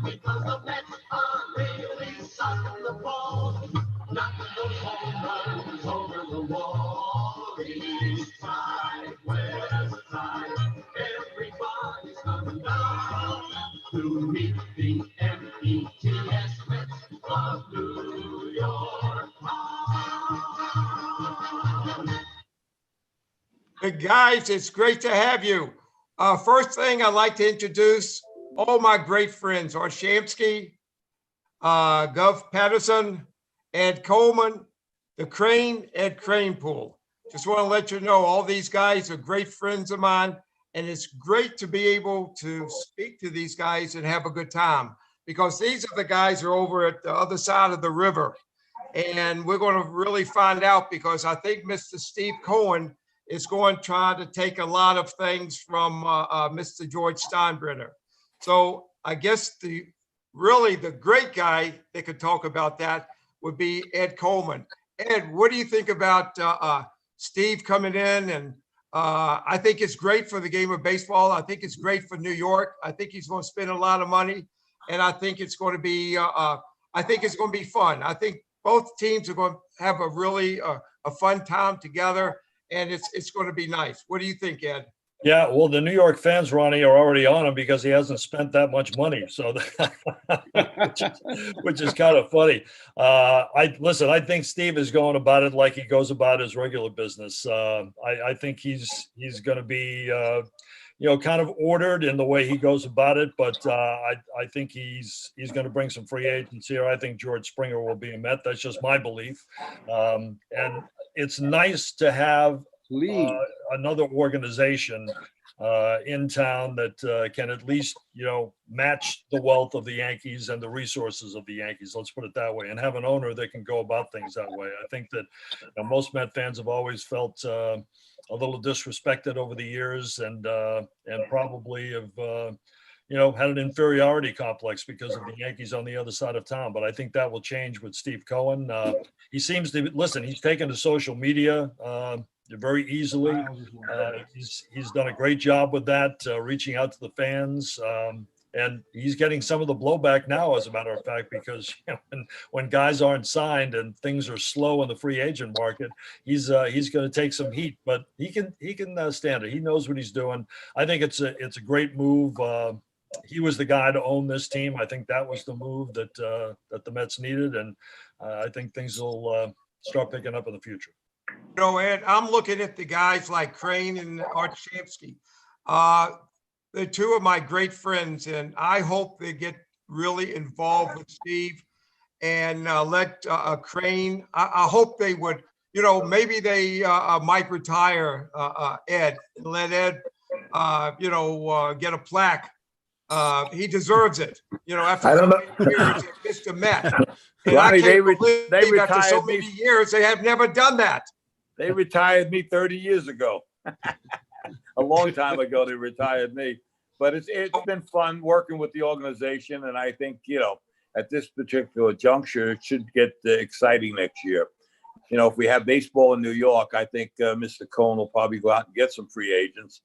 Because the Mets are really sucking the ball, knocking those home runs over the wall. East side, west side, everybody's coming down to meet the METS Mets of New York. Hey guys, it's great to have you. First thing I'd like to introduce all my great friends, Art Shamsky, Gov Patterson, Ed Coleman, the Crane, Ed Cranepool. Just want to let you know all these guys are great friends of mine, and it's great to be able to speak to these guys and have a good time, because these are the guys who are over at the other side of the river. And we're going to really find out, because I think Mr. Steve Cohen is going to try to take a lot of things from Mr. George Steinbrenner. So I guess really the great guy that could talk about that would be Ed Coleman. Ed, what do you think about Steve coming in? And I think it's great for the game of baseball. I think it's great for New York. I think he's going to spend a lot of money, and I think it's going to be fun. I think both teams are going to have a really a fun time together, and it's going to be nice. What do you think, Ed? Yeah, well, the New York fans, Ronnie, are already on him because he hasn't spent that much money. So, which is kind of funny. I think Steve is going about it like he goes about his regular business. I think he's going to be, kind of ordered in the way he goes about it. But I think he's going to bring some free agents here. I think George Springer will be a Met. That's just my belief. And it's nice to have another organization in town that can at least, match the wealth of the Yankees and the resources of the Yankees. Let's put it that way, and have an owner that can go about things that way. I think that most Met fans have always felt a little disrespected over the years, and probably have had an inferiority complex because of the Yankees on the other side of town. But I think that will change with Steve Cohen. He seems to listen. He's taken to social media very easily. He's done a great job with that, reaching out to the fans. And he's getting some of the blowback now, as a matter of fact, because when guys aren't signed and things are slow in the free agent market, he's going to take some heat. But he can stand it. He knows what he's doing. I think it's a great move. He was the guy to own this team. I think that was the move that the Mets needed, and I think things will start picking up in the future. Ed, I'm looking at the guys like Crane and Art Shamsky. They're two of my great friends, and I hope they get really involved with Steve and let Crane. I hope they would, maybe they might retire Ed and let Ed, get a plaque. He deserves it, after so many years at Mr. Met. And Ronnie, I can't they believe after so retired me. many years, they have never done that. They retired me 30 years ago. A long time ago, they retired me. But it's been fun working with the organization, and I think at this particular juncture, it should get exciting next year. If we have baseball in New York, I think Mr. Cohen will probably go out and get some free agents.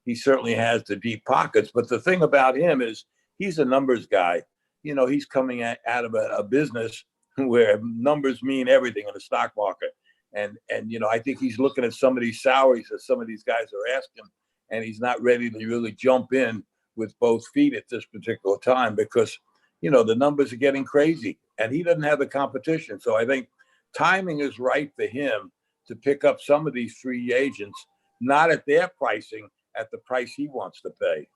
He certainly has the deep pockets. But the thing about him is he's a numbers guy. He's coming out of a business where numbers mean everything in the stock market. And I think he's looking at some of these salaries that some of these guys are asking, and he's not ready to really jump in with both feet at this particular time because, the numbers are getting crazy and he doesn't have the competition. So I think timing is right for him to pick up some of these free agents, not at their pricing, at the price he wants to pay.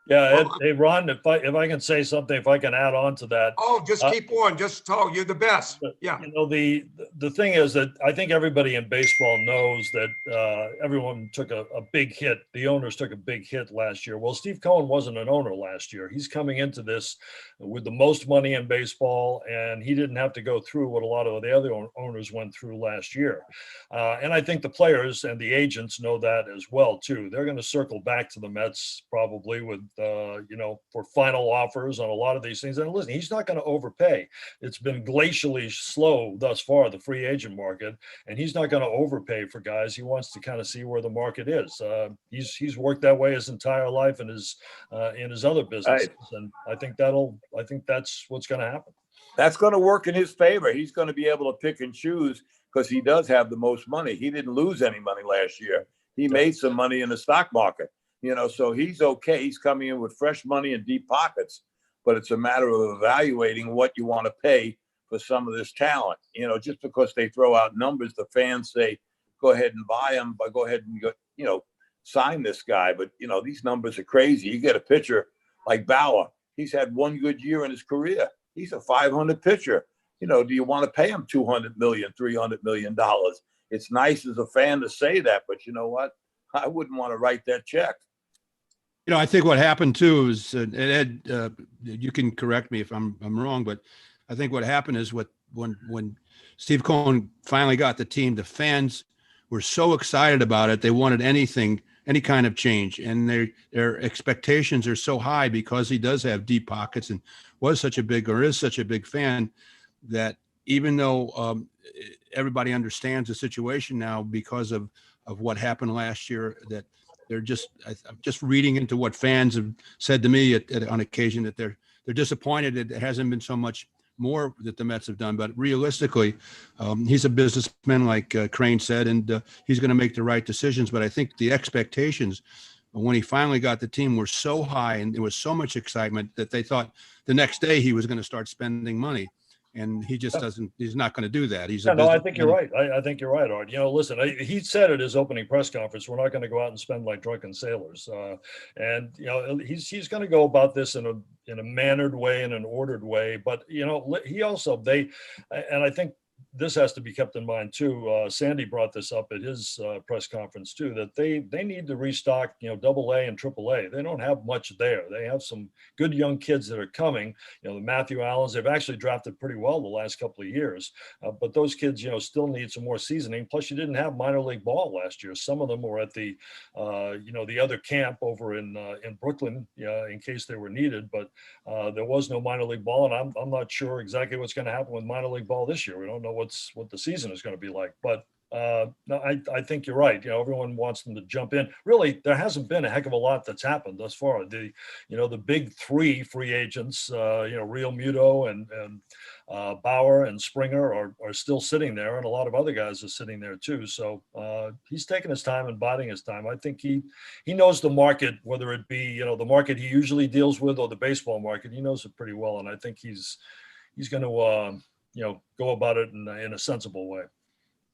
Yeah, hey Ron, if I can say something, if I can add on to that. Oh, just keep on. Just talk. You're the best. Yeah. The thing is that I think everybody in baseball knows that everyone took a big hit. The owners took a big hit last year. Well, Steve Cohen wasn't an owner last year. He's coming into this with the most money in baseball, and he didn't have to go through what a lot of the other owners went through last year. And I think the players and the agents know that as well too. They're going to circle back to the Mets probably with for final offers on a lot of these things. And listen, he's not going to overpay. It's been glacially slow thus far, the free agent market, and he's not going to overpay for guys. He wants to kind of see where the market is. He's worked that way his entire life in his other businesses, and I think that's what's going to happen. That's going to work in his favor. He's going to be able to pick and choose because he does have the most money. He didn't lose any money last year. He made some money in the stock market, so he's okay. He's coming in with fresh money and deep pockets, but it's a matter of evaluating what you want to pay for some of this talent. Just because they throw out numbers, the fans say, go ahead and buy him, but go ahead and, sign this guy. But, these numbers are crazy. You get a pitcher like Bauer. He's had one good year in his career. He's a 500 pitcher. Do you want to pay him $200 million, $300 million? It's nice as a fan to say that, but you know what? I wouldn't want to write that check. I think what happened too is, and Ed, you can correct me if I'm wrong, but I think what happened is when Steve Cohen finally got the team, the fans were so excited about it. They wanted any kind of change, and their expectations are so high because he does have deep pockets and is such a big fan, that even though everybody understands the situation now because of what happened last year, that they're I'm just reading into what fans have said to me on occasion, that they're disappointed that it hasn't been so much more that the Mets have done. But realistically, he's a businessman, like Crane said, and he's going to make the right decisions. But I think the expectations when he finally got the team were so high, and there was so much excitement that they thought the next day he was going to start spending money. And he just doesn't. He's not going to do that. I think you're right. I think you're right, Art. Listen, he said at his opening press conference, we're not going to go out and spend like drunken sailors. And he's going to go about this in a mannered way, in an ordered way. But he also and I think this has to be kept in mind too. Sandy brought this up at his press conference too, that they need to restock, AA and AAA. They don't have much there. They have some good young kids that are coming. The Matthew Allens, they've actually drafted pretty well the last couple of years, but those kids, still need some more seasoning. Plus, you didn't have minor league ball last year. Some of them were at the, the other camp over in Brooklyn, in case they were needed. But there was no minor league ball, and I'm not sure exactly what's going to happen with minor league ball this year. We don't know what the season is going to be like, but no, I think you're right. Everyone wants them to jump in. Really, there hasn't been a heck of a lot that's happened thus far. The big three free agents, Real Muto and Bauer and Springer are still sitting there, and a lot of other guys are sitting there too. So he's taking his time and biding his time. I think he knows the market, whether it be the market he usually deals with or the baseball market. He knows it pretty well, and I think he's going to go about it in a sensible way.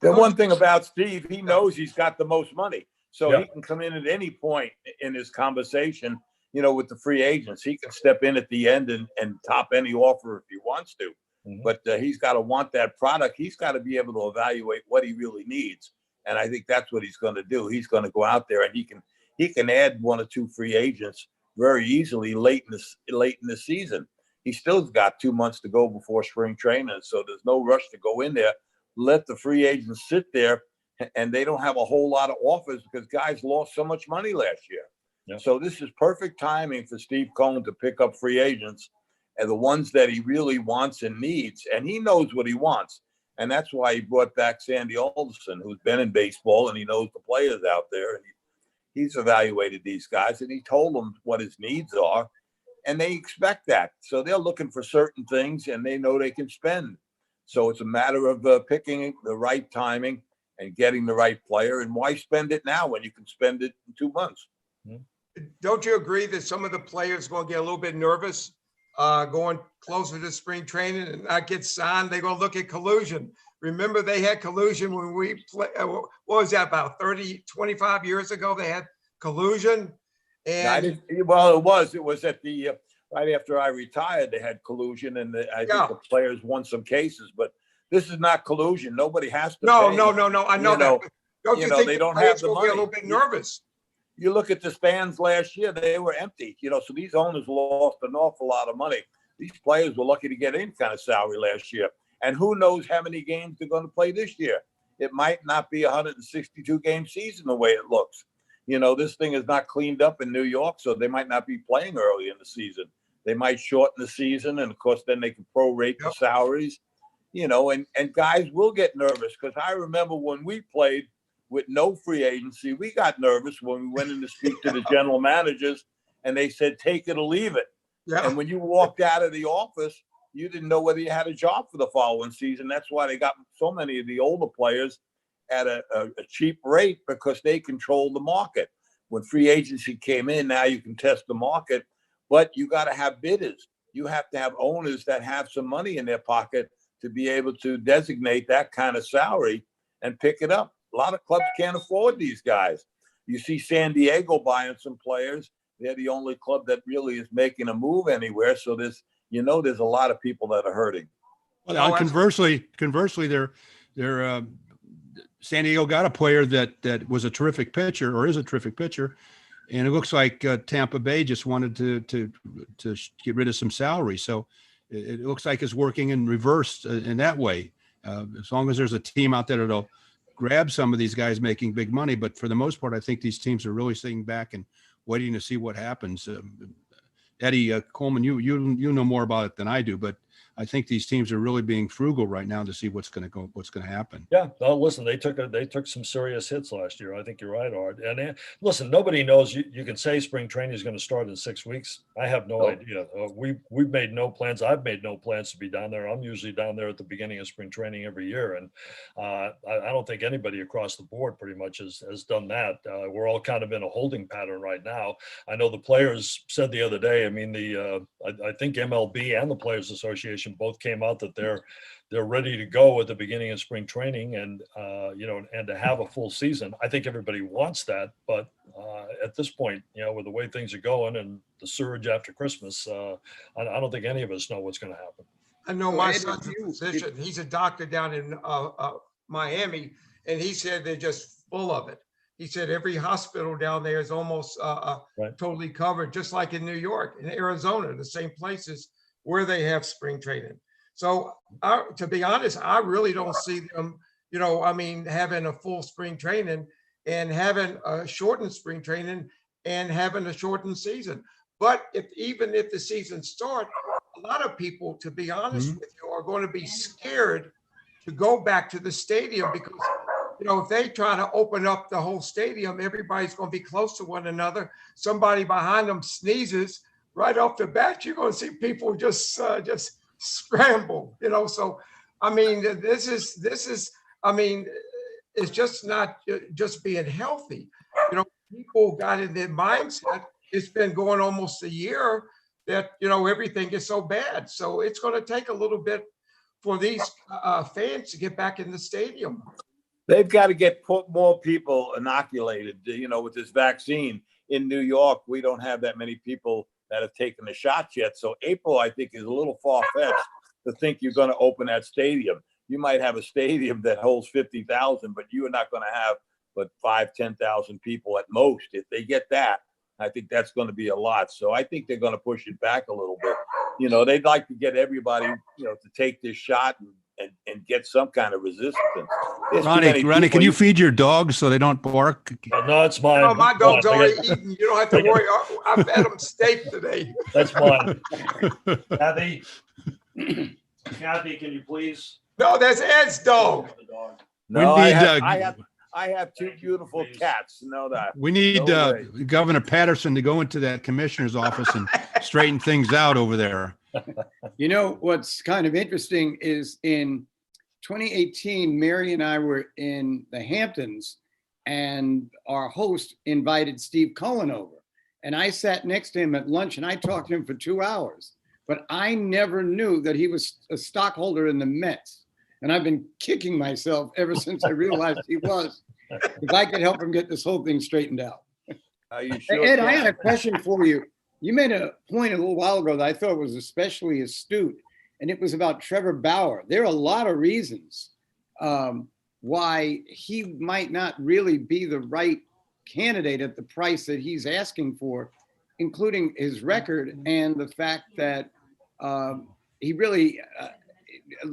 The one thing about Steve, he knows he's got the most money, so he can come in at any point in his conversation, with the free agents. He can step in at the end and top any offer if he wants to. Mm-hmm. But he's got to want that product. He's got to be able to evaluate what he really needs, and I think that's what he's going to do. He's going to go out there and he can add one or two free agents very easily late in the season. He still's got 2 months to go before spring training, so there's no rush to go in there. Let the free agents sit there, and they don't have a whole lot of offers because guys lost so much money last year. Yeah. So this is perfect timing for Steve Cohen to pick up free agents and the ones that he really wants and needs, and he knows what he wants. And that's why he brought back Sandy Alderson, who's been in baseball, and he knows the players out there. And he's evaluated these guys, and he told them what his needs are. And they expect that. So they're looking for certain things, and they know they can spend. So it's a matter of picking the right timing and getting the right player. And why spend it now when you can spend it in 2 months? Don't you agree that some of the players going to get a little bit nervous going closer to spring training and not get signed? They're going to look at collusion. Remember, they had collusion when we played. What was that, about 25 years ago? They had collusion. And it was at the right after I retired. They had collusion, and I think the players won some cases. But this is not collusion. Nobody has to. No. I know that. Don't you think they don't have the money? Be a little bit nervous. You look at the stands last year; they were empty. So these owners lost an awful lot of money. These players were lucky to get any kind of salary last year, and who knows how many games they're going to play this year? It might not be a 162 game season the way it looks. This thing is not cleaned up in New York, so they might not be playing early in the season. They might shorten the season, and of course, then they can prorate the salaries. And guys will get nervous, because I remember when we played with no free agency, we got nervous when we went in to speak to the general managers, and they said, take it or leave it. Yeah. And when you walked out of the office, you didn't know whether you had a job for the following season. That's why they got so many of the older players at a cheap rate, because they control the market. When free agency came in, now you can test the market, but you got to have bidders. You have to have owners that have some money in their pocket to be able to designate that kind of salary and pick it up. A lot of clubs can't afford these guys. You see San Diego buying some players. They're the only club that really is making a move anywhere. So there's a lot of people that are hurting. Well, conversely, they're San Diego got a player that was a terrific pitcher, or is a terrific pitcher, and it looks like Tampa Bay just wanted to get rid of some salary. So it looks like it's working in reverse in that way. As long as there's a team out there that'll grab some of these guys making big money, but for the most part, I think these teams are really sitting back and waiting to see what happens. Eddie Coleman, you know more about it than I do, but I think these teams are really being frugal right now to see what's going to happen. Yeah, well, listen, they took some serious hits last year. I think you're right, Art. And listen, nobody knows. You can say spring training is going to start in 6 weeks. I have no idea. We've made no plans. I've made no plans to be down there. I'm usually down there at the beginning of spring training every year, and I don't think anybody across the board pretty much has done that. We're all kind of in a holding pattern right now. I know the players said the other day. I mean, I think MLB and the Players Association both came out that they're ready to go at the beginning of spring training, and and to have a full season. I think everybody wants that, but at this point, with the way things are going and the surge after Christmas, I don't think any of us know what's going to happen. I know my son's a physician. He's a doctor down in Miami, and he said they're just full of it. He said every hospital down there is almost totally covered, just like in New York, in Arizona, the same places where they have spring training. So to be honest, I really don't see them, having a full spring training and having a shortened spring training and having a shortened season. But even if the season starts, a lot of people, to be honest with you, are going to be scared to go back to the stadium, because if they try to open up the whole stadium, everybody's going to be close to one another. Somebody behind them sneezes, right off the bat, you're going to see people just scramble. So this is it's just not just being healthy. People got in their mindset. It's been going almost a year that everything is so bad. So it's going to take a little bit for these fans to get back in the stadium. They've got to get more people inoculated. With this vaccine in New York, we don't have that many people that have taken the shots yet. So April, I think, is a little far-fetched to think you're going to open that stadium. You might have a stadium that holds 50,000, but you are not going to have but 10,000 people at most. If they get that, I think that's going to be a lot. So I think they're going to push it back a little bit. They'd like to get everybody, to take this shot and get some kind of resistance. Ronnie, can you feed your dogs so they don't bark? No, it's mine. No, my dog's already eaten. You don't have to worry. I fed him steak today. That's mine. Kathy, can you please? No, that's Ed's dog. No, I have two beautiful cats. Know that. We need Governor Patterson to go into that commissioner's office and straighten things out over there. What's kind of interesting is in 2018, Mary and I were in the Hamptons, and our host invited Steve Cohen over. And I sat next to him at lunch, and I talked to him for 2 hours. But I never knew that he was a stockholder in the Mets. And I've been kicking myself ever since I realized he was. If I could help him get this whole thing straightened out. You sure Ed, can. I had a question for you. You made a point a little while ago that I thought was especially astute, and it was about Trevor Bauer. There are a lot of reasons why he might not really be the right candidate at the price that he's asking for, including his record and the fact that he really,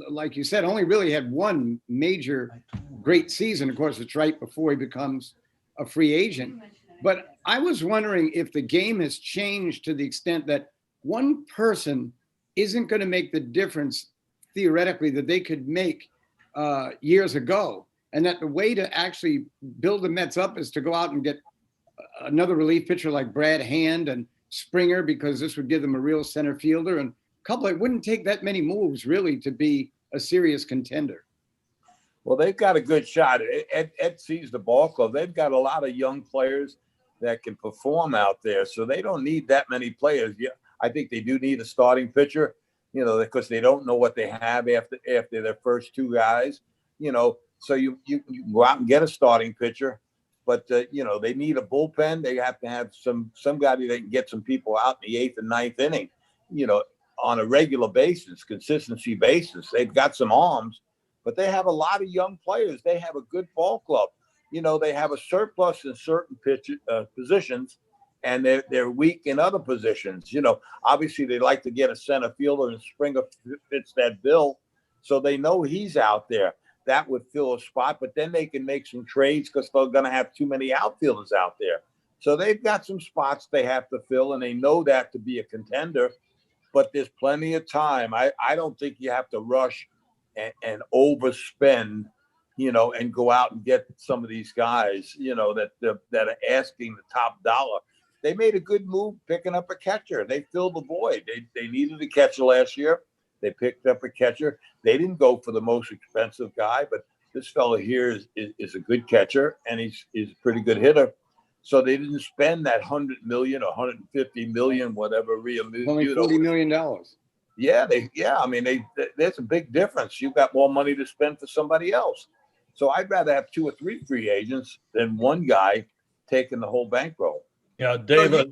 like you said, only really had one major great season. Of course, it's right before he becomes a free agent. But I was wondering if the game has changed to the extent that one person isn't going to make the difference theoretically that they could make years ago. And that the way to actually build the Mets up is to go out and get another relief pitcher like Brad Hand and Springer, because this would give them a real center fielder. And a couple, it wouldn't take that many moves really to be a serious contender. Well, they've got a good shot. Ed sees the ball club. They've got a lot of young players that can perform out there. So they don't need that many players. Yeah, I think they do need a starting pitcher, you know, because they don't know what they have after their first two guys, you know. So you go out and get a starting pitcher, but you know, they need a bullpen. They have to have somebody that can get some people out in the 8th and 9th inning, you know, on a regular basis, consistency basis. They've got some arms, but they have a lot of young players. They have a good ball club. You know, they have a surplus in certain positions, and they're weak in other positions. You know, obviously they like to get a center fielder, and Springer fits that bill, so they know he's out there. That would fill a spot, but then they can make some trades because they're going to have too many outfielders out there. So they've got some spots they have to fill, and they know that to be a contender. But there's plenty of time. I don't think you have to rush and overspend, you know, and go out and get some of these guys, you know, that are asking the top dollar. They made a good move picking up a catcher. They filled the void. They needed a catcher last year. They picked up a catcher. They didn't go for the most expensive guy, but this fellow here is a good catcher, and he's a pretty good hitter. So they didn't spend that $100 million or $150 million, whatever. Only $40 million. Yeah, I mean, there's a big difference. You've got more money to spend for somebody else. So I'd rather have 2 or 3 free agents than one guy taking the whole bankroll. Yeah, David,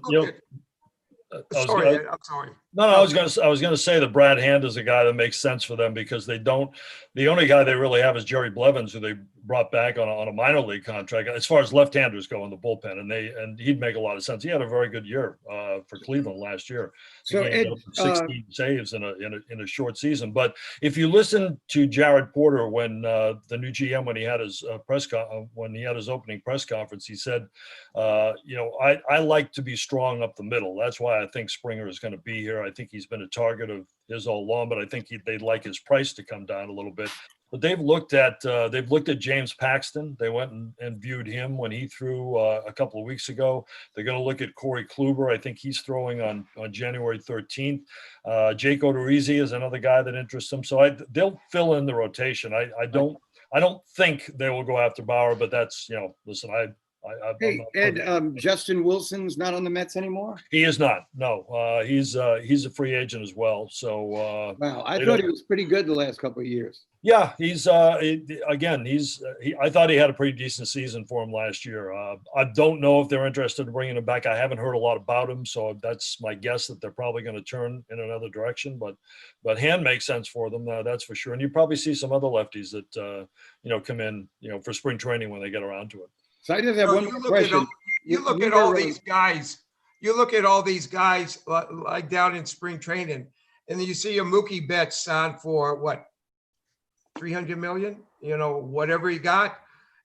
Sorry, Ed, I'm sorry. No, I was gonna say that Brad Hand is a guy that makes sense for them because they don't. The only guy they really have is Jerry Blevins, who they brought back on a minor league contract as far as left-handers go in the bullpen, and he'd make a lot of sense. He had a very good year for Cleveland last year. So He Ed, ended up with 16 saves in a short season. But if you listen to Jared Porter when the new GM when he had his opening press conference, he said, you know, I like to be strong up the middle. That's why I think Springer is going to be here. I think he's been a target of his all along, but I think they'd like his price to come down a little bit. But they've looked at James Paxton. They went and viewed him when he threw a couple of weeks ago. They're going to look at Corey Kluber. I think he's throwing on January 13th. Jake Odorizzi is another guy that interests them. So they'll fill in the rotation. I don't think they will go after Bauer, but that's, you know, listen, hey, Ed, Justin Wilson's not on the Mets anymore? He is not. No, he's a free agent as well. So wow, I thought he was pretty good the last couple of years. Yeah, he's I thought he had a pretty decent season for him last year. I don't know if they're interested in bringing him back. I haven't heard a lot about him, so that's my guess that they're probably going to turn in another direction. But Hand makes sense for them, that's for sure. And you probably see some other lefties that you know, come in, you know, for spring training when they get around to it. So I just have one more question. You look at all these guys. You look at all these guys like down in spring training, and then you see a Mookie Betts signed for what, 300 million, you know, whatever he got,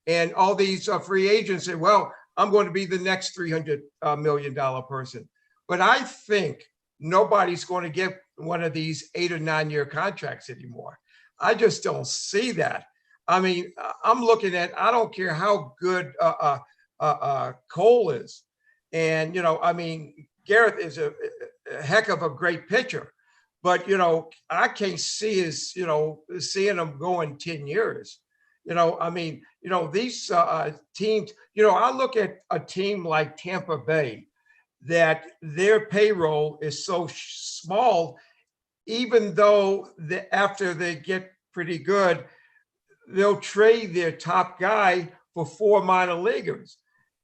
and all these free agents say, well, I'm going to be the next $300 million person. But I think nobody's going to get one of these 8 or 9 year contracts anymore. I just don't see that. I mean, I'm looking at, I don't care how good Cole is. And, you know, I mean, Garrett is a heck of a great pitcher. But, you know, I can't see seeing them going 10 years. You know, I mean, you know, these teams, you know, I look at a team like Tampa Bay, that their payroll is so small, even though after they get pretty good, they'll trade their top guy for 4 minor leaguers.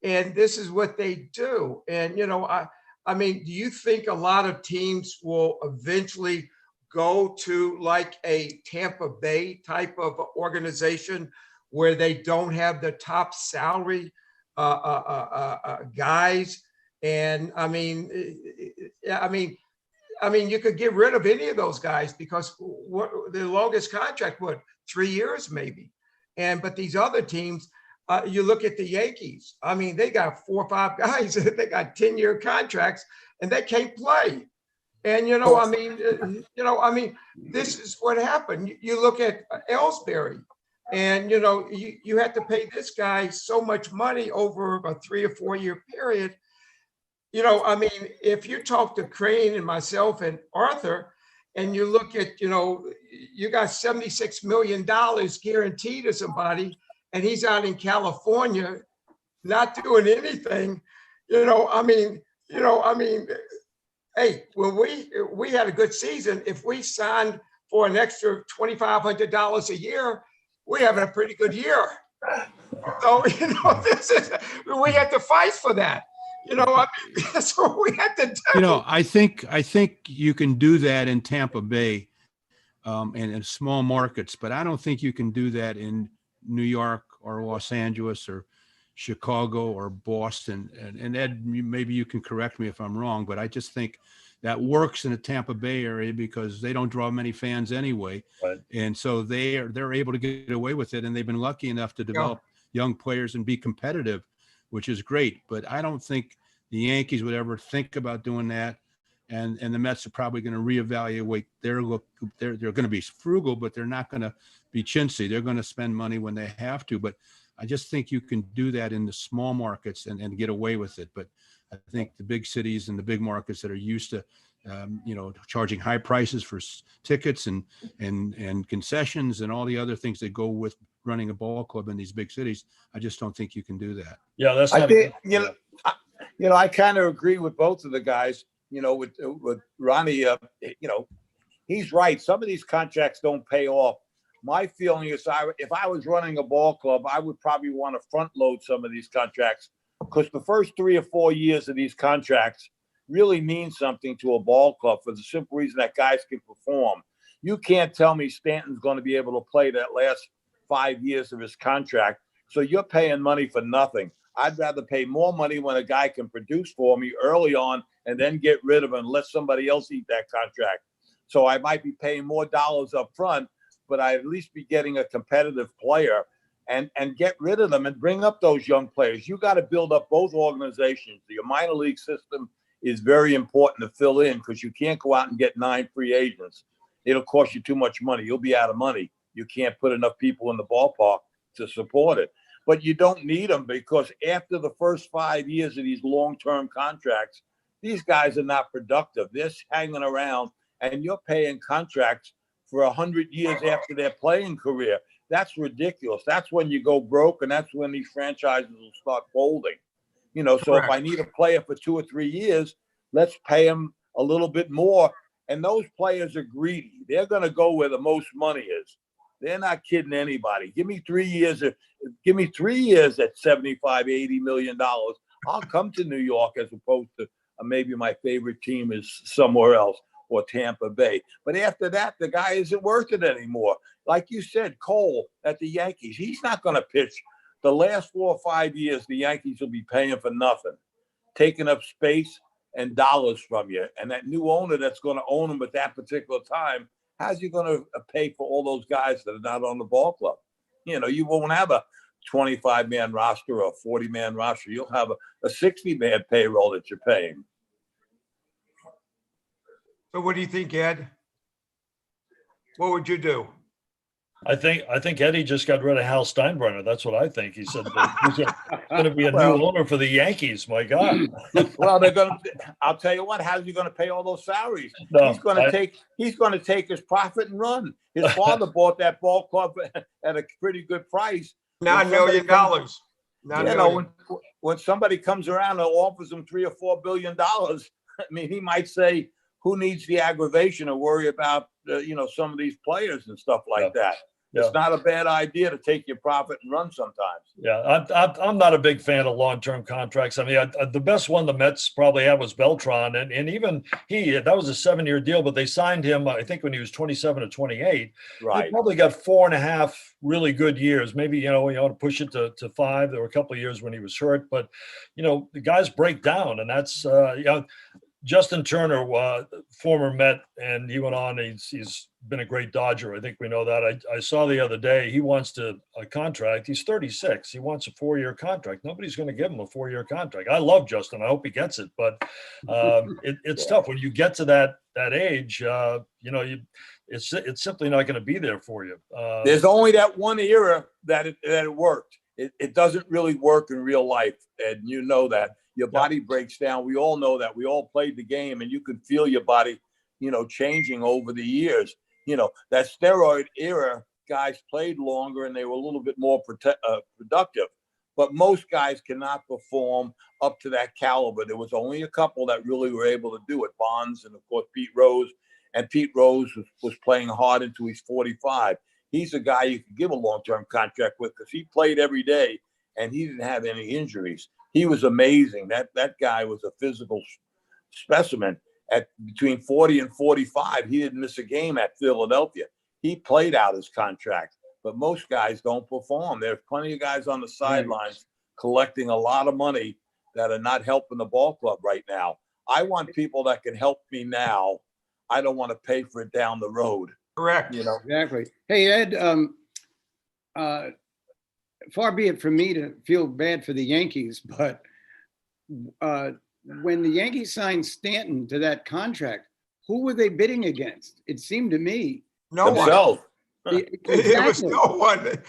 And this is what they do. And, you know, I mean, do you think a lot of teams will eventually go to like a Tampa Bay type of organization where they don't have the top salary guys? And I mean, you could get rid of any of those guys because the longest contract, 3 years maybe. But these other teams, you look at the Yankees. I mean, they got 4 or 5 guys. They got 10-year contracts, and they can't play. And this is what happened. You look at Ellsbury, and you had to pay this guy so much money over a 3 or 4 year period. If you talk to Crane and myself and Arthur, and you look at, you got $76 million guaranteed to somebody, and he's out in California not doing anything, hey, when we had a good season, if we signed for an extra $2,500 a year, we're having a pretty good year. So, we had to fight for that. That's what we had to do. I think you can do that in Tampa Bay, and in small markets, but I don't think you can do that in New York or Los Angeles or Chicago or Boston. And Ed, maybe you can correct me if I'm wrong, but I just think that works in the Tampa Bay area because they don't draw many fans anyway. Right. And so they're able to get away with it. And they've been lucky enough to develop young players and be competitive, which is great. But I don't think the Yankees would ever think about doing that. And the Mets are probably going to reevaluate their look. They're going to be frugal, but they're not going to be chintzy. They're going to spend money when they have to. But I just think you can do that in the small markets and get away with it. But I think the big cities and the big markets that are used to, charging high prices for tickets and concessions and all the other things that go with running a ball club in these big cities, I just don't think you can do that. Yeah, that's I not. think, I kind of agree with both of the guys. With Ronnie, he's right. Some of these contracts don't pay off. My feeling is, if I was running a ball club, I would probably want to front load some of these contracts because the first 3 or 4 years of these contracts really mean something to a ball club for the simple reason that guys can perform. You can't tell me Stanton's going to be able to play that last 5 years of his contract. So you're paying money for nothing. I'd rather pay more money when a guy can produce for me early on and then get rid of him and let somebody else eat that contract. So I might be paying more dollars up front, but I at least be getting a competitive player and get rid of them and bring up those young players. You got to build up both organizations. Your minor league system is very important to fill in because you can't go out and get 9 free agents. It'll cost you too much money. You'll be out of money. You can't put enough people in the ballpark to support it. But you don't need them because after the first 5 years of these long-term contracts, these guys are not productive. They're hanging around, and you're paying contracts for 100 years after their playing career. That's ridiculous. That's when you go broke, and that's when these franchises will start folding. So Correct. If I need a player for 2 or 3 years, let's pay them a little bit more. And those players are greedy. They're going to go where the most money is. They're not kidding anybody. Give me 3 years. Give me 3 years at $75, $80 million. I'll come to New York as opposed to maybe my favorite team is somewhere else or Tampa Bay. But after that, the guy isn't worth it anymore. Like you said, Cole at the Yankees, he's not going to pitch. The last 4 or 5 years, the Yankees will be paying for nothing, taking up space and dollars from you. And that new owner that's going to own them at that particular time, how's he going to pay for all those guys that are not on the ball club? You won't have a 25-man roster or a 40-man roster. You'll have a 60-man payroll that you're paying. So what do you think, Ed? What would you do? I think Eddie just got rid of Hal Steinbrenner. That's what I think. He said that he's going to be a new owner for the Yankees. My God. Well, I'll tell you what, how's he going to pay all those salaries? No, he's going to take his profit and run. His father bought that ball club at a pretty good price. $9 million. When somebody comes around and offers him $3 or $4 billion, he might say, who needs the aggravation or worry about, some of these players and stuff like that. Yeah. It's not a bad idea to take your profit and run sometimes. Yeah, I'm not a big fan of long-term contracts. The best one the Mets probably had was Beltran, and even that was a 7-year deal, but they signed him, I think, when he was 27 or 28. Right. He probably got 4.5 really good years. Maybe, you want to push it to 5. There were a couple of years when he was hurt, but, the guys break down, and that's, Justin Turner, former Met, and he went on. He's been a great Dodger. I think we know that. I saw the other day he wants a contract. He's 36. He wants a 4-year contract. Nobody's going to give him a 4-year contract. I love Justin. I hope he gets it, but it's tough when you get to that age. It's simply not going to be there for you. There's only that one era that it worked. It doesn't really work in real life, and you know that. Your body breaks down. We all know that. We all played the game, and you can feel your body, changing over the years. That steroid era, guys played longer and they were a little bit more productive. But most guys cannot perform up to that caliber. There was only a couple that really were able to do it. Bonds and, of course, Pete Rose. And Pete Rose was playing hard until he's 45. He's a guy you can give a long-term contract with because he played every day and he didn't have any injuries. He was amazing. That guy was a physical specimen. At between 40 and 45, he didn't miss a game at Philadelphia. He played out his contract, but most guys don't perform. There's plenty of guys on the sidelines collecting a lot of money that are not helping the ball club right now. I want people that can help me now. I don't want to pay for it down the road. Correct. Exactly. Hey, Ed, far be it from me to feel bad for the Yankees, but when the Yankees signed Stanton to that contract, who were they bidding against? It seemed to me. No one. Themselves. It was no one. It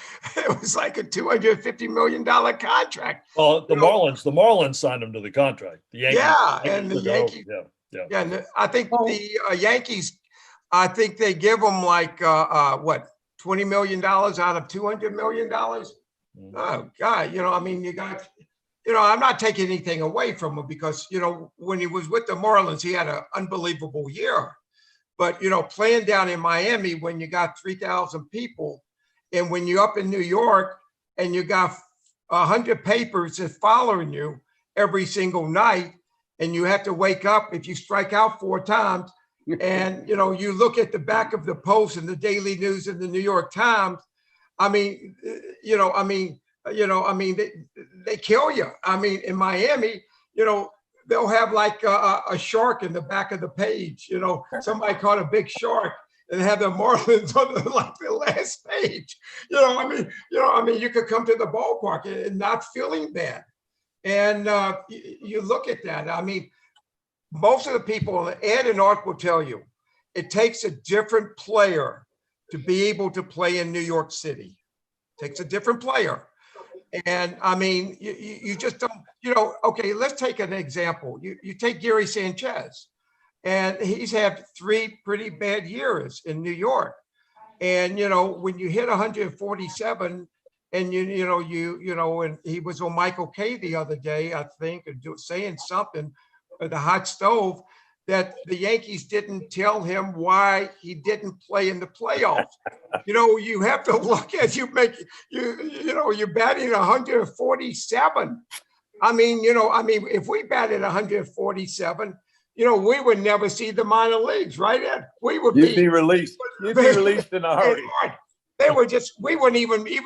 was like a $250 million contract. Well, the Marlins signed him to the contract. The Yankees. And the Yankees. Yeah. And I think the Yankees, I think they give them like $20 million out of $200 million. Oh God, you got, I'm not taking anything away from him because, when he was with the Marlins, he had an unbelievable year. But, playing down in Miami when you got 3,000 people and when you're up in New York and you got 100 papers that's following you every single night and you have to wake up if you strike out 4 times and, you look at the back of the Post and the Daily News and the New York Times. They kill you. In Miami, they'll have like a shark in the back of the page. Somebody caught a big shark and have the Marlins on the last page. You could come to the ballpark and not feeling bad. And you look at that. Most of the people, Ed and Art will tell you, it takes a different player to be able to play in New York City. It takes a different player. And you just don't, okay, let's take an example. You take Gary Sanchez, and he's had 3 pretty bad years in New York. And, when you hit 147 and, and he was on Michael Kay the other day, I think, saying something, the hot stove, that the Yankees didn't tell him why he didn't play in the playoffs. You have to look at you're batting 147. If we batted 147, we would never see the minor leagues, right, Ed? You'd be released. You'd be released in a hurry. They were we wouldn't even be,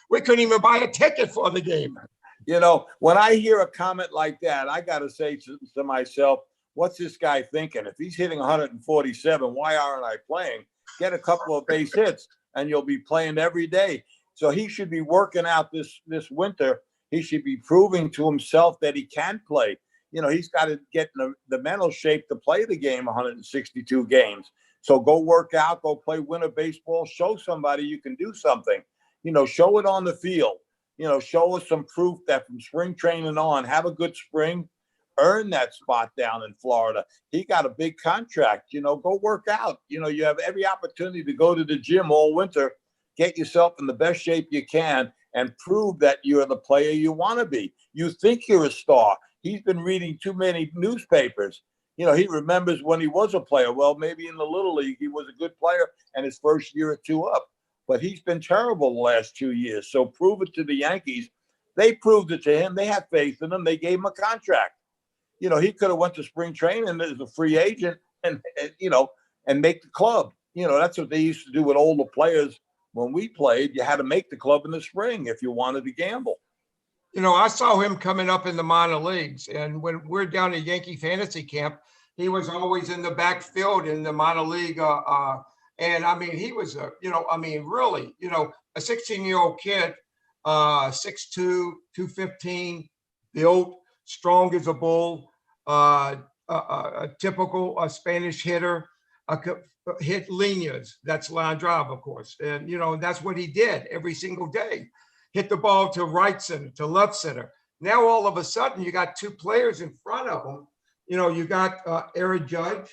we couldn't even buy a ticket for the game. When I hear a comment like that, I got to say to myself, what's this guy thinking? If he's hitting 147, why aren't I playing? Get a couple of base hits and you'll be playing every day. So he should be working out this winter. He should be proving to himself that he can play. He's got to get in the mental shape to play the game 162 games. So go work out, go play winter baseball, show somebody you can do something. Show it on the field. Show us some proof that from spring training on, have a good spring, earn that spot down in Florida. He got a big contract, go work out. You have every opportunity to go to the gym all winter, get yourself in the best shape you can and prove that you're the player you want to be. You think you're a star. He's been reading too many newspapers. He remembers when he was a player. Well, maybe in the Little League, he was a good player and his first year or 2 up. But he's been terrible the last 2 years. So prove it to the Yankees. They proved it to him. They have faith in him. They gave him a contract. He could have went to spring training as a free agent and make the club. That's what they used to do with older players when we played. You had to make the club in the spring if you wanted to gamble. You know, I saw him coming up in the minor leagues, and when we're down at Yankee fantasy camp, he was always in the backfield in the minor league. And I mean, he was really, a 16-year-old kid, 6'2", 215, built, strong as a bull, a typical Spanish hitter, hit lineas. That's line drive, of course. And, that's what he did every single day. Hit the ball to right center, to left center. Now, all of a sudden, you got two players in front of him. You got Aaron Judge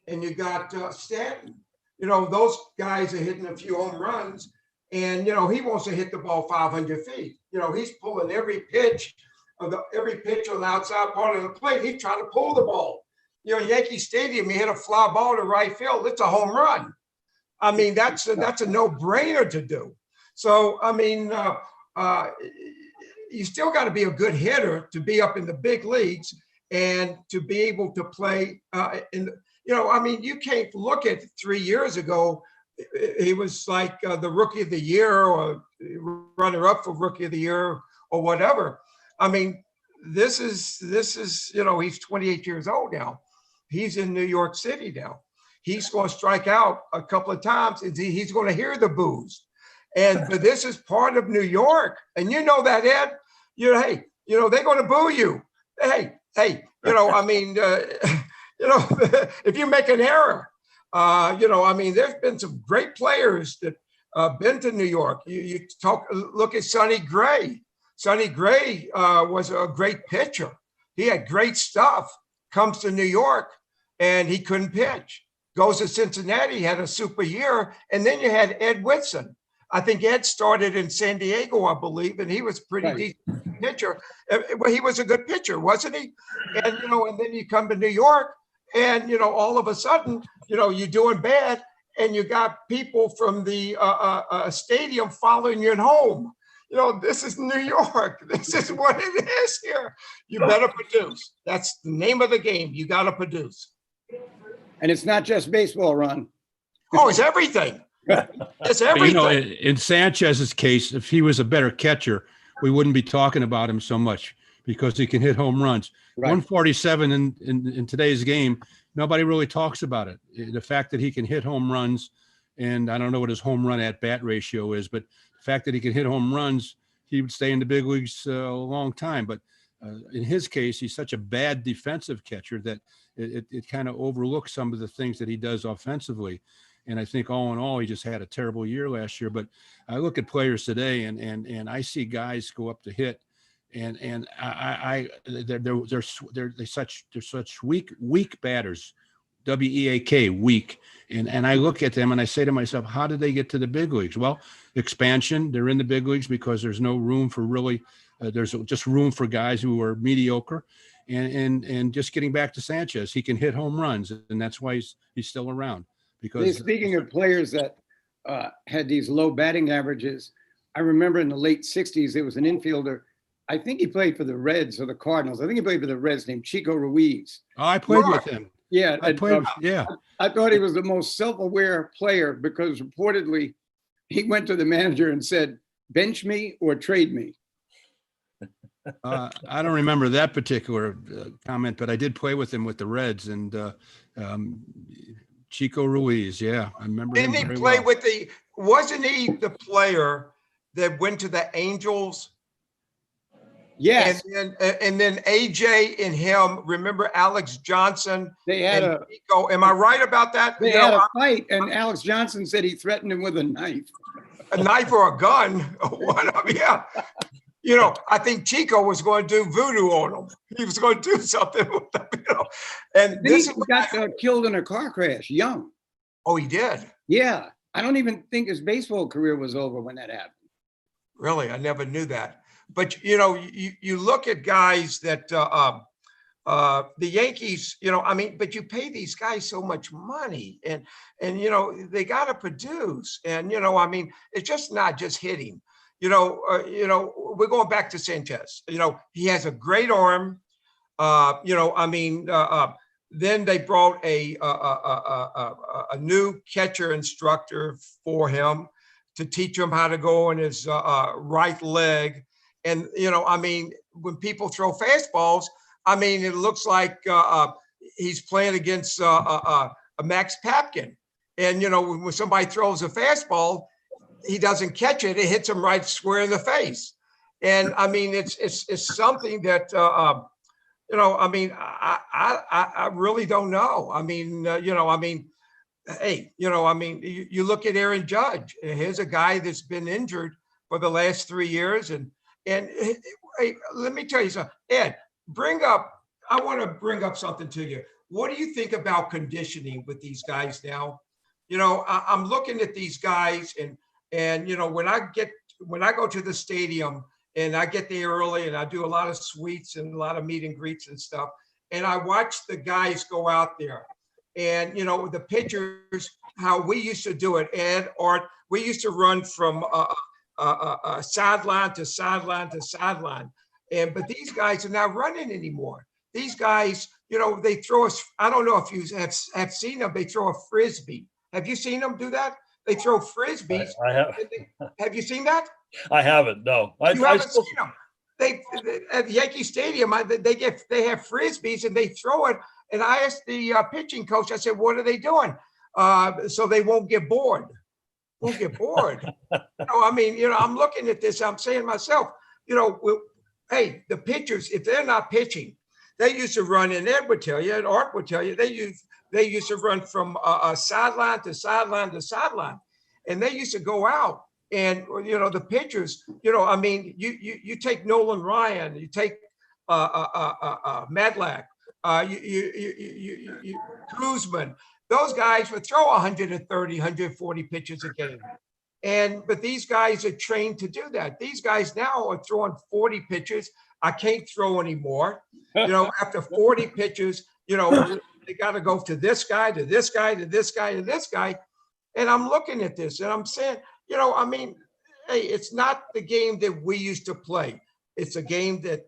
and you got Stanton. Those guys are hitting a few home runs, and, he wants to hit the ball 500 feet. He's pulling every pitch on the outside part of the plate. He's trying to pull the ball. Yankee Stadium, you hit a fly ball to right field, it's a home run. I mean, that's a no-brainer to do. So, I mean, you still got to be a good hitter to be up in the big leagues and to be able to play you can't look at 3 years ago. He was like the rookie of the year or runner up for rookie of the year or whatever. I mean, this is, he's 28 years old now. He's in New York City now. He's going to strike out a couple of times and he's going to hear the boos. But this is part of New York. And you know that, Ed, hey, they're going to boo you. Hey, if you make an error, there's been some great players that been to New York. Look at Sonny Gray. Sonny Gray was a great pitcher. He had great stuff. Comes to New York and he couldn't pitch. Goes to Cincinnati, had a super year. And then you had Ed Whitson. I think Ed started in San Diego, I believe, and he was pretty decent pitcher. Well, he was a good pitcher, wasn't he? And, and then you come to New York and, all of a sudden, you're doing bad and you got people from the stadium following you at home. This is New York. This is what it is here. You better produce. That's the name of the game. You got to produce. And it's not just baseball, Ron. Oh, it's everything. It's everything. In Sanchez's case, if he was a better catcher, we wouldn't be talking about him so much because he can hit home runs. Right. 147 in today's game, nobody really talks about it. The fact that he can hit home runs, and I don't know what his home run at bat ratio is, but the fact that he can hit home runs, he would stay in the big leagues a long time. But in his case, he's such a bad defensive catcher that it kind of overlooks some of the things that he does offensively. And I think all in all, he just had a terrible year last year. But I look at players today and I see guys go up to hit and they're such weak batters, W-E-A-K, weak. And I look at them and I say to myself, how did they get to the big leagues? Well, expansion, they're in the big leagues because there's no room for really, there's just room for guys who are mediocre. And just getting back to Sanchez, he can hit home runs, and that's why he's still around. Because speaking of players that had these low batting averages, I remember in the late 60s, there was an infielder. I think he played for the Reds or the Cardinals. I think he played for the Reds named Chico Ruiz. Oh, I played with him. Yeah. I thought he was the most self-aware player because reportedly he went to the manager and said, bench me or trade me. I don't remember that particular comment, but I did play with him with the Reds and Chico Ruiz. Yeah, I remember. Didn't he play with wasn't he the player that went to the Angels? Yes. And then AJ and him, remember Alex Johnson? They had Chico. Am I right about that? They had a fight, and Alex Johnson said he threatened him with a knife. A knife or a gun? One of them, yeah. I think Chico was going to do voodoo on him. He was going to do something with them, And he got killed in a car crash, young. Oh, he did? Yeah. I don't even think his baseball career was over when that happened. Really? I never knew that. But, you look at guys that the Yankees, but you pay these guys so much money and they got to produce. And, it's just not just hitting. We're going back to Sanchez. He has a great arm. Then they brought a new catcher instructor for him to teach him how to go on his right leg. And, I mean, when people throw fastballs, I mean, it looks like he's playing against Max Papkin. And, when somebody throws a fastball, he doesn't catch it. It hits him right square in the face. And I mean, it's something that, I mean, I really don't know. I mean, hey, I mean, you look at Aaron Judge. Here's a guy that's been injured for the last 3 years. And hey, let me tell you something. Ed, I want to bring up something to you. What do you think about conditioning with these guys now? I'm looking at these guys and when I go to the stadium and I get there early and I do a lot of suites and a lot of meet and greets and stuff, and I watch the guys go out there and, the pitchers, how we used to do it, Ed, or we used to run from sideline to sideline to sideline. But these guys are not running anymore. These guys, they throw us. I don't know if you have seen them. They throw a Frisbee. Have you seen them do that? They throw Frisbees. I have. Have you seen that? I haven't. No, You haven't seen them. They at Yankee Stadium, they have Frisbees and they throw it. And I asked the pitching coach, I said, what are they doing? So they won't get bored. Won't get bored. I mean, I'm looking at this, I'm saying to myself, hey, the pitchers, if they're not pitching, they used to run, and Ed would tell you, and Art would tell you, they used to run from sideline to sideline to sideline. And they used to go out and, the pitchers, I mean, you take Nolan Ryan, you take Madlack, Kuzman, those guys would throw 130, 140 pitches a game. But these guys are trained to do that. These guys now are throwing 40 pitches. I can't throw anymore. After 40 pitches, they got to go to this guy, to this guy, to this guy, to this guy. And I'm looking at this and I'm saying, I mean, hey, it's not the game that we used to play. It's a game that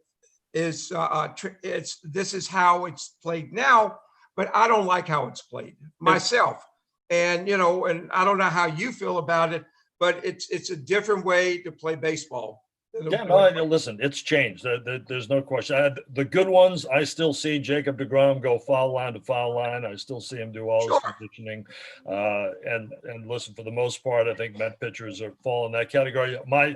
is, this is how it's played now, but I don't like how it's played myself. And, and I don't know how you feel about it, but it's a different way to play baseball. Yeah, no, listen, it's changed. There's no question. The good ones, I still see Jacob deGrom go foul line to foul line. I still see him do all his conditioning. And listen, for the most part, I think Met pitchers are fall in that category. My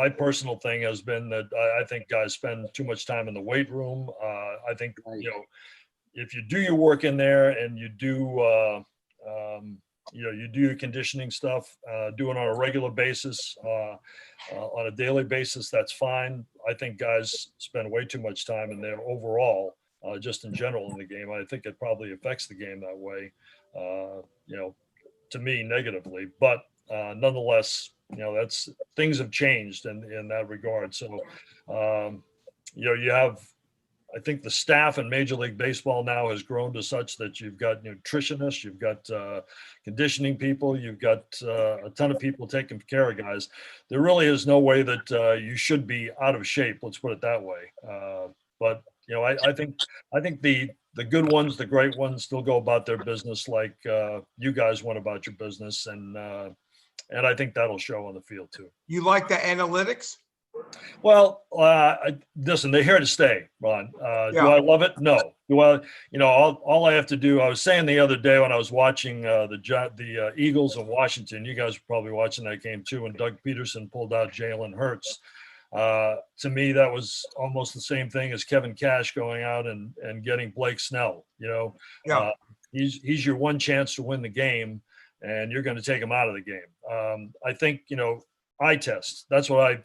personal thing has been that I think guys spend too much time in the weight room. I think, if you do your work in there and you do, you do your conditioning stuff, do it on a regular basis, on a daily basis, that's fine. I think guys spend way too much time in there overall, just in general in the game. I think it probably affects the game that way, to me negatively, but nonetheless, that's things have changed in that regard. So, you have, I think the staff in Major League Baseball now has grown to such that you've got nutritionists, you've got conditioning people, you've got a ton of people taking care of guys. There really is no way that you should be out of shape. Let's put it that way. But I think the good ones, the great ones, still go about their business like you guys went about your business, and I think that'll show on the field too. You like the analytics? Well, listen, they're here to stay, Ron. Do I love it? No. Do I, all I have to do, I was saying the other day when I was watching the Eagles of Washington, you guys were probably watching that game too, when Doug Peterson pulled out Jalen Hurts. To me, that was almost the same thing as Kevin Cash going out and getting Blake Snell. He's your one chance to win the game, and you're going to take him out of the game. I think, eye test. That's what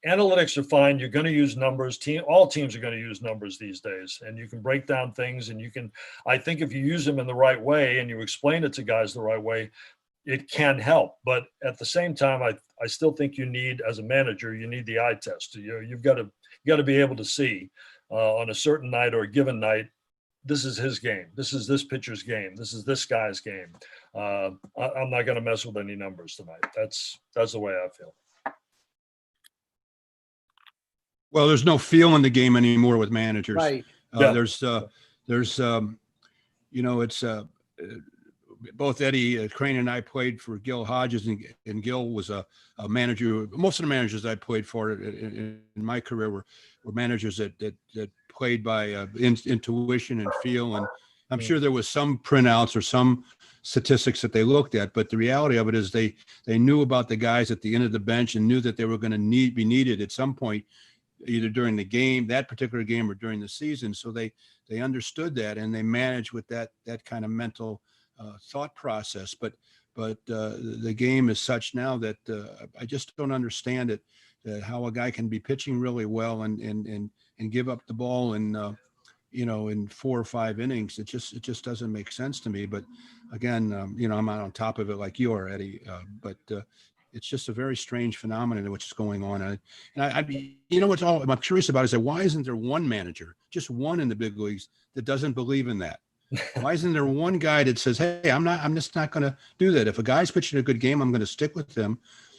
analytics are fine. You're going to use numbers. All teams are going to use numbers these days, and you can break down things, and I think if you use them in the right way and you explain it to guys the right way, it can help. But at the same time, I still think you need, as a manager, you need the eye test. You've got to be able to see on a certain night or a given night, this is his game. This is this pitcher's game. This is this guy's game. I'm not going to mess with any numbers tonight. That's the way I feel. Well, there's no feel in the game anymore with managers. Right. There's it's both Eddie Crane and I played for Gil Hodges, and Gil was a manager. Most of the managers I played for in my career were managers that played by intuition and feel. And I'm sure there was some printouts or some statistics that they looked at, but the reality of it is they knew about the guys at the end of the bench and knew that they were going to be needed at some point, either during the game, that particular game, or during the season. So they understood that, and they managed with that kind of mental thought process. But the game is such now that I just don't understand it, how a guy can be pitching really well and give up the ball in 4 or 5 innings. It just doesn't make sense to me. But again, I'm not on top of it like you are, Eddie. But it's just a very strange phenomenon which is going on. And what's all I'm curious about is that why isn't there one manager, just one in the big leagues, that doesn't believe in that? Why isn't there one guy that says, hey, I'm just not going to do that. If a guy's pitching a good game, I'm going to stick with them.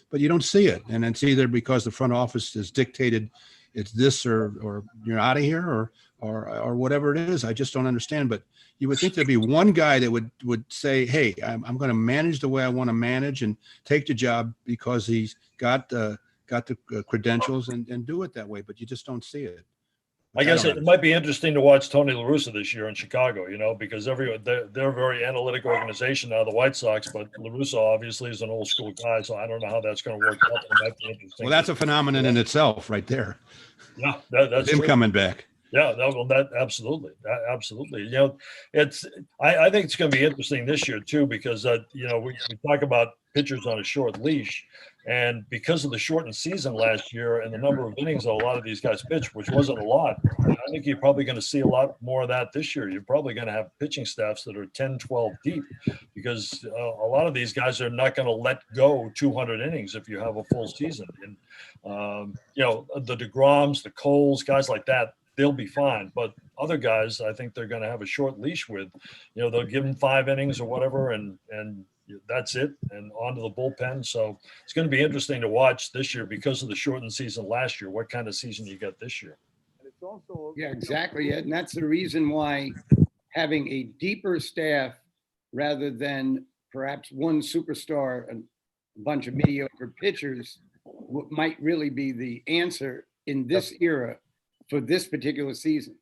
But you don't see it. And it's either because the front office has dictated it's this or you're out of here or whatever it is. I just don't understand. But you would think there'd be one guy that would say, hey, I'm going to manage the way I want to manage and take the job because he's got the credentials and do it that way. But you just don't see it. I guess it might be interesting to watch Tony La Russa this year in Chicago, because they're a very analytic organization now, the White Sox, but La Russa obviously is an old school guy, so I don't know how that's going to work out. It might be interesting. Well, that's a phenomenon in itself right there. Yeah, that's him true. Coming back. Yeah, that absolutely. I think it's going to be interesting this year too, because we talk about pitchers on a short leash, and because of the shortened season last year and the number of innings that a lot of these guys pitched, which wasn't a lot, I think you're probably going to see a lot more of that this year. You're probably going to have pitching staffs that are 10, 12 deep, because a lot of these guys are not going to let go 200 innings if you have a full season. And the DeGroms, the Coles, guys like that, they'll be fine. But other guys, I think they're going to have a short leash with. They'll give them 5 innings or whatever, and that's it, and on to the bullpen. So it's going to be interesting to watch this year because of the shortened season last year, what kind of season you get this year. And it's also exactly. And that's the reason why having a deeper staff rather than perhaps one superstar and a bunch of mediocre pitchers might really be the answer in this era for this particular season.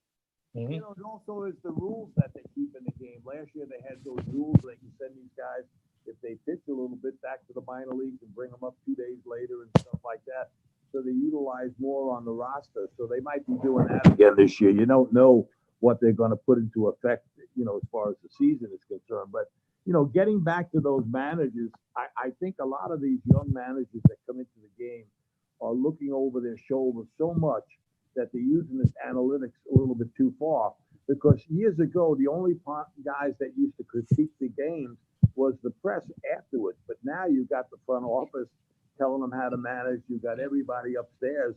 Mm-hmm. It also is the rules that they keep in the game. Last year they had those rules they can send these guys, if they pitch a little bit, back to the minor leagues and bring them up 2 days later and stuff like that. So they utilize more on the roster. So they might be doing that again this year. You don't know what they're going to put into effect, as far as the season is concerned. But, getting back to those managers, I think a lot of these young managers that come into the game are looking over their shoulders so much that they're using this analytics a little bit too far. Because years ago, the only guys that used to critique the games was the press afterwards. But now you've got the front office telling them how to manage. You've got everybody upstairs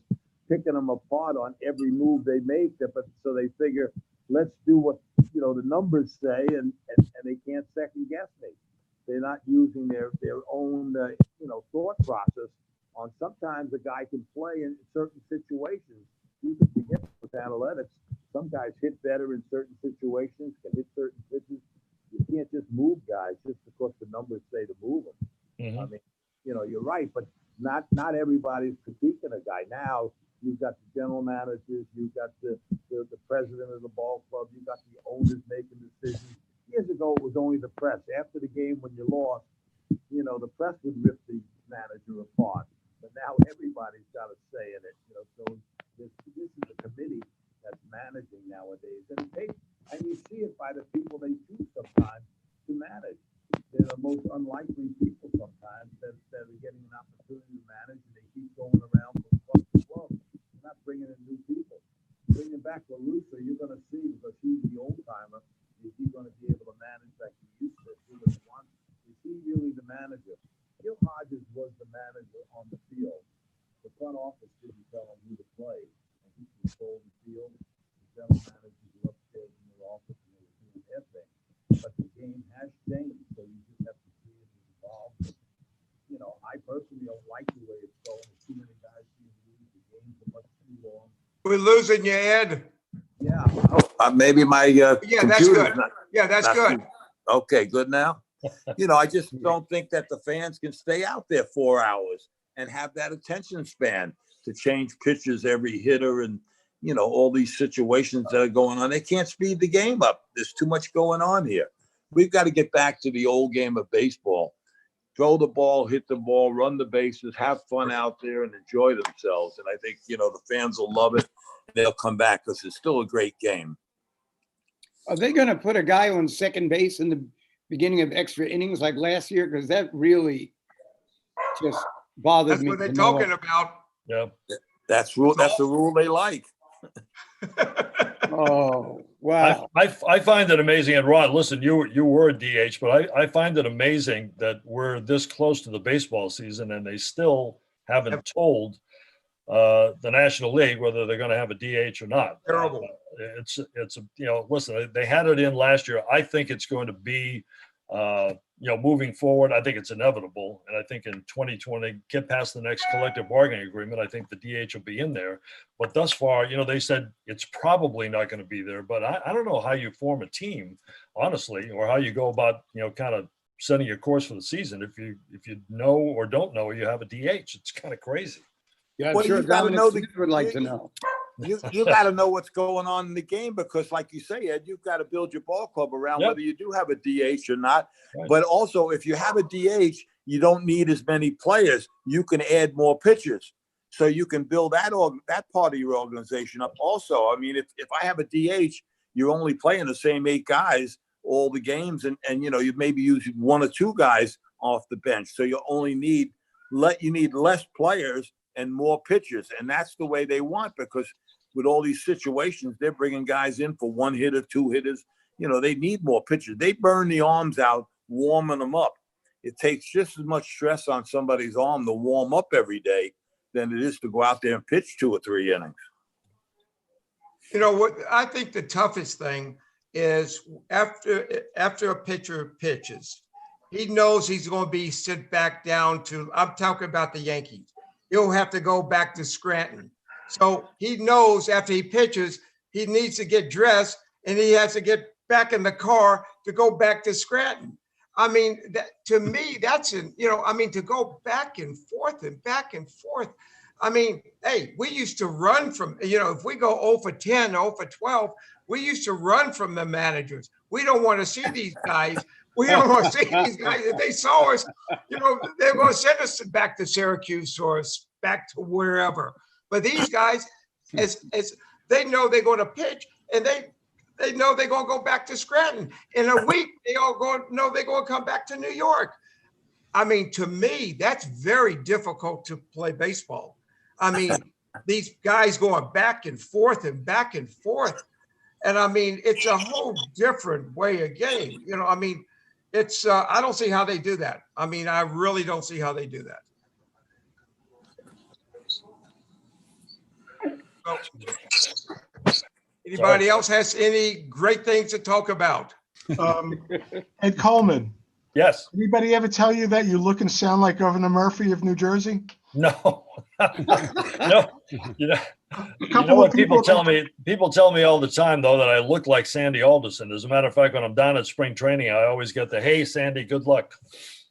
picking them apart on every move they make. But so they figure, let's do what the numbers say, and they can't second guess me. They're not using their own thought process on. Sometimes a guy can play in certain situations. You can forget with analytics. Some guys hit better in certain situations, can hit certain pitches. You can't just move guys just because the numbers say to move them. Mm-hmm. I mean, you're right, but not everybody's critiquing a guy. Now you've got the general managers, you've got the president of the ball club, you've got the owners making decisions. Years ago, it was only the press. After the game, when you lost, the press would rip the manager apart. But now everybody's got a say in it. So this is a committee that's managing nowadays, and you see it by the people they choose sometimes to manage. They're the most unlikely people sometimes that are getting an opportunity to manage, and they keep going around from club to club. They're not bringing in new people. Bringing back La Russa, you're going to see, because he's the old timer, is he going to be able to manage like he used to? Is he really the manager? Gil Hodges was the manager on the field. The front office didn't tell him who to play, and he controlled the field. The general managers were upstairs in their office and they were doing their thing. But the game has changed, so you just have to see it evolve. I personally don't like the way it's going. There's too many guys being used. The games are much too long. We're losing you, Ed. Yeah. Maybe my Yeah, that's good. Yeah, that's good. Okay, good now? I just don't think that the fans can stay out there 4 hours and have that attention span to change pitches every hitter and, all these situations that are going on. They can't speed the game up. There's too much going on here. We've got to get back to the old game of baseball. Throw the ball, hit the ball, run the bases, have fun out there and enjoy themselves. And I think, the fans will love it. And they'll come back because it's still a great game. Are they going to put a guy on second base in the beginning of extra innings like last year? Because that really just bothered That's me. what they're to no talking end. about. Yeah. That's the rule they like. Oh, wow. I find it amazing. And Rod, listen, you were a DH, but I find it amazing that we're this close to the baseball season and they still haven't told the National League whether they're going to have a DH or not. Terrible. It's listen, they had it in last year. I think it's going to be moving forward. I think it's inevitable, and I think in 2020, get past the next collective bargaining agreement, I think the DH will be in there. But thus far, they said it's probably not going to be there. But I don't know how you form a team, honestly, or how you go about kind of setting your course for the season. If you know or don't know you have a DH, it's kind of crazy. Yeah, I'm Well, sure you gotta Dominic know Smith would like to know. You got to know what's going on in the game because, like you say, Ed, you've got to build your ball club around Yep. whether you do have a DH or not. Right. But also, if you have a DH, you don't need as many players. You can add more pitchers, so you can build that part of your organization up. Also, I mean, if I have a DH, you're only playing the same 8 guys all the games, and you maybe use 1 or 2 guys off the bench, so you need less players and more pitchers, and that's the way they want because with all these situations, they're bringing guys in for 1 hitter, 2 hitters. They need more pitchers. They burn the arms out, warming them up. It takes just as much stress on somebody's arm to warm up every day than it is to go out there and pitch 2 or 3 innings. What I think the toughest thing is after a pitcher pitches, he knows he's going to be sent back down to, I'm talking about the Yankees. He'll have to go back to Scranton. So he knows after he pitches, he needs to get dressed and he has to get back in the car to go back to Scranton. I mean, to me, that's to go back and forth and back and forth. I mean, hey, we used to run from, if we go 0 for 10, 0 for 12, we used to run from the managers. We don't want to see these guys. We don't want to see these guys. If they saw us, they're going to send us back to Syracuse or back to wherever. But these guys, as they know they're going to pitch, and they know they're going to go back to Scranton. In a week, they all know they're going to come back to New York. I mean, to me, that's very difficult to play baseball. I mean, these guys going back and forth and back and forth. And I mean, it's a whole different way of game. I mean, it's I don't see how they do that. I mean, I really don't see how they do that. So, anybody else has any great things to talk about? Ed Coleman, Yes. anybody ever tell you that you look and sound like Governor Murphy of New Jersey? No. No. A couple What of people tell me all the time, though, that I look like Sandy Alderson. As a matter of fact, when I'm down at spring training, I always get the, "Hey, Sandy, good luck."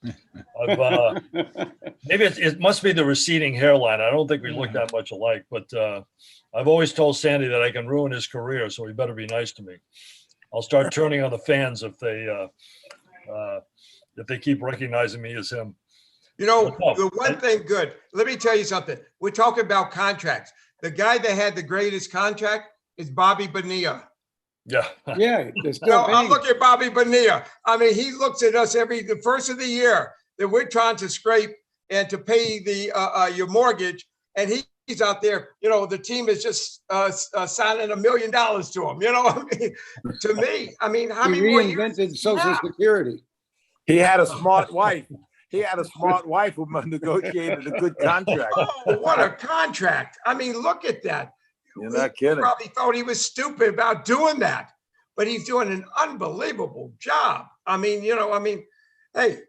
Maybe it must be the receding hairline. I don't think we look that much alike, but I've always told Sandy that I can ruin his career, so he better be nice to me. I'll start turning on the fans if they keep recognizing me as him. The one thing good, let me tell you something. We're talking about contracts. The guy that had the greatest contract is Bobby Bonilla. Yeah. Yeah, they're still I'm paying. looking at Bobby Bonilla. I mean, he looks at us the first of the year that we're trying to scrape and to pay your mortgage, and he's out there. The team is just signing $1 million to him. I mean, to me, I mean, how He many more years? reinvented Social Security. He had a smart wife. He had a smart wife who negotiated a good contract. Oh, what a contract! I mean, look at that. You're not kidding. He probably thought he was stupid about doing that, but he's doing an unbelievable job. I mean, hey,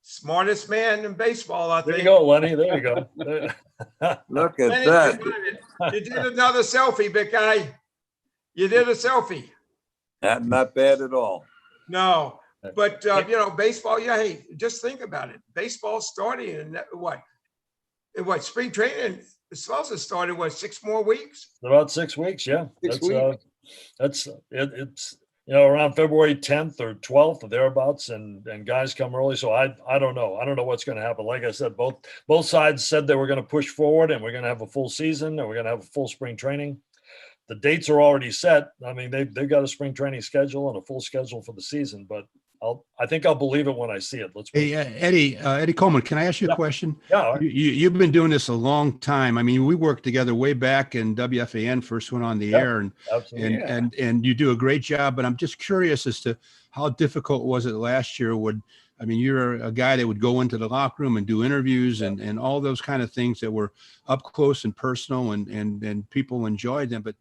smartest man in baseball, I think. There you go, Lenny. There you go. Look at Lenny, that. you did another selfie, big guy. You did a selfie. Not bad at all. No. But, baseball, yeah, hey, just think about it. Baseball starting in spring training is supposed to start in 6 more weeks? About 6 weeks, yeah. 6 That's it's around February 10th or 12th or thereabouts, and guys come early. So I don't know. I don't know what's going to happen. Like I said, both sides said they were going to push forward, and we're going to have a full season, and we're going to have a full spring training. The dates are already set. I mean, they've got a spring training schedule and a full schedule for the season, but I think I'll believe it when I see it. Hey, Eddie Coleman, can I ask you a question? Yeah. You've been doing this a long time. I mean, we worked together way back in WFAN first went on the air, Absolutely. and you do a great job. But I'm just curious as to how difficult was it last year? You're a guy that would go into the locker room and do interviews and all those kind of things that were up close and personal, and people enjoyed them. But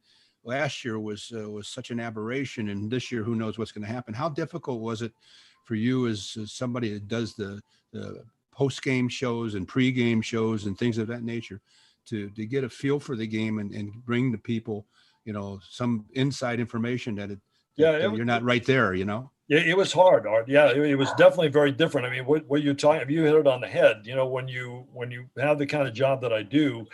last year was such an aberration, and this year, who knows what's going to happen? How difficult was it for you as somebody that does the post-game shows and pre-game shows and things of that nature to get a feel for the game and bring the people, some inside information that you're not right there, It was hard, Art. Yeah, it was definitely very different. I mean, what you're talking, you hit it on the head. When you have the kind of job that I do,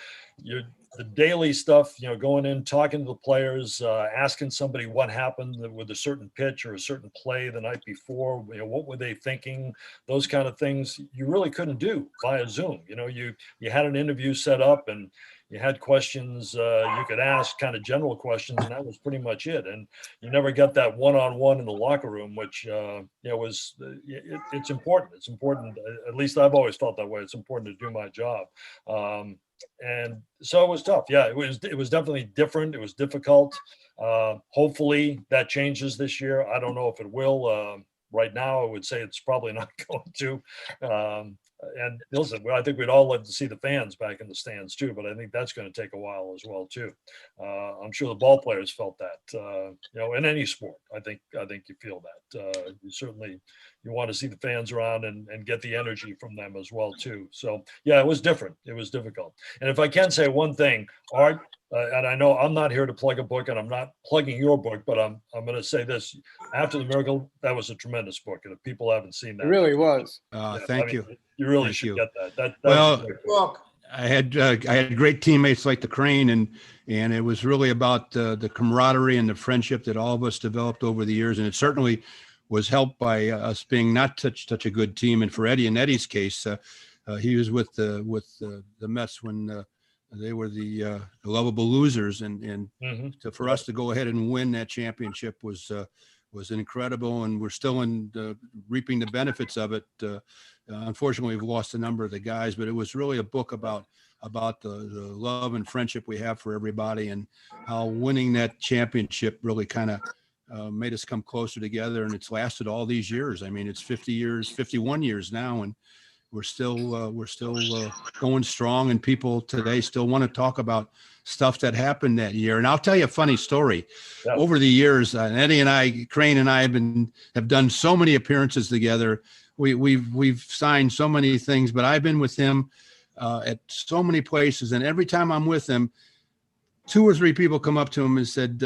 the daily stuff, going in, talking to the players, asking somebody what happened with a certain pitch or a certain play the night before, what were they thinking, those kind of things you really couldn't do via Zoom. You had an interview set up and you had questions you could ask, kind of general questions, and that was pretty much it. And you never got that one-on-one in the locker room, which it's important. It's important. At least I've always felt that way. It's important to do my job. And so it was tough. Yeah, it was definitely different. It was difficult. Hopefully that changes this year. I don't know if it will. Right now, I would say it's probably not going to. And listen, I think we'd all love to see the fans back in the stands too, but I think that's going to take a while as well too. I'm sure the ball players felt that. In any sport, I think you feel that. You want to see the fans around and get the energy from them as well too. So yeah, it was different. It was difficult. And if I can say one thing, Art, and I know I'm not here to plug a book, and I'm not plugging your book, but I'm going to say this: After the Miracle, that was a tremendous book, and if people haven't seen that, It really was. Thank you. You really Thank should you. get that. Well, was a great book. I had great teammates like the Crane, and it was really about the camaraderie and the friendship that all of us developed over the years, and it certainly was helped by us being not such a good team. And for Eddie, in Eddie's case, he was with the Mets when they were the lovable losers, and for us to go ahead and win that championship was incredible, and we're still reaping the benefits of it. Unfortunately, we've lost a number of the guys, but it was really a book about the love and friendship we have for everybody, and how winning that championship really kind of made us come closer together. And it's lasted all these years. I mean, it's 51 years now, and we're still going strong, and people today still want to talk about stuff that happened that year. And I'll tell you a funny story. Yeah. Over the years, Eddie and I, Crane and I have done so many appearances together. We've signed so many things, but I've been with him at so many places, and every time I'm with him, 2 or 3 people come up to him and said,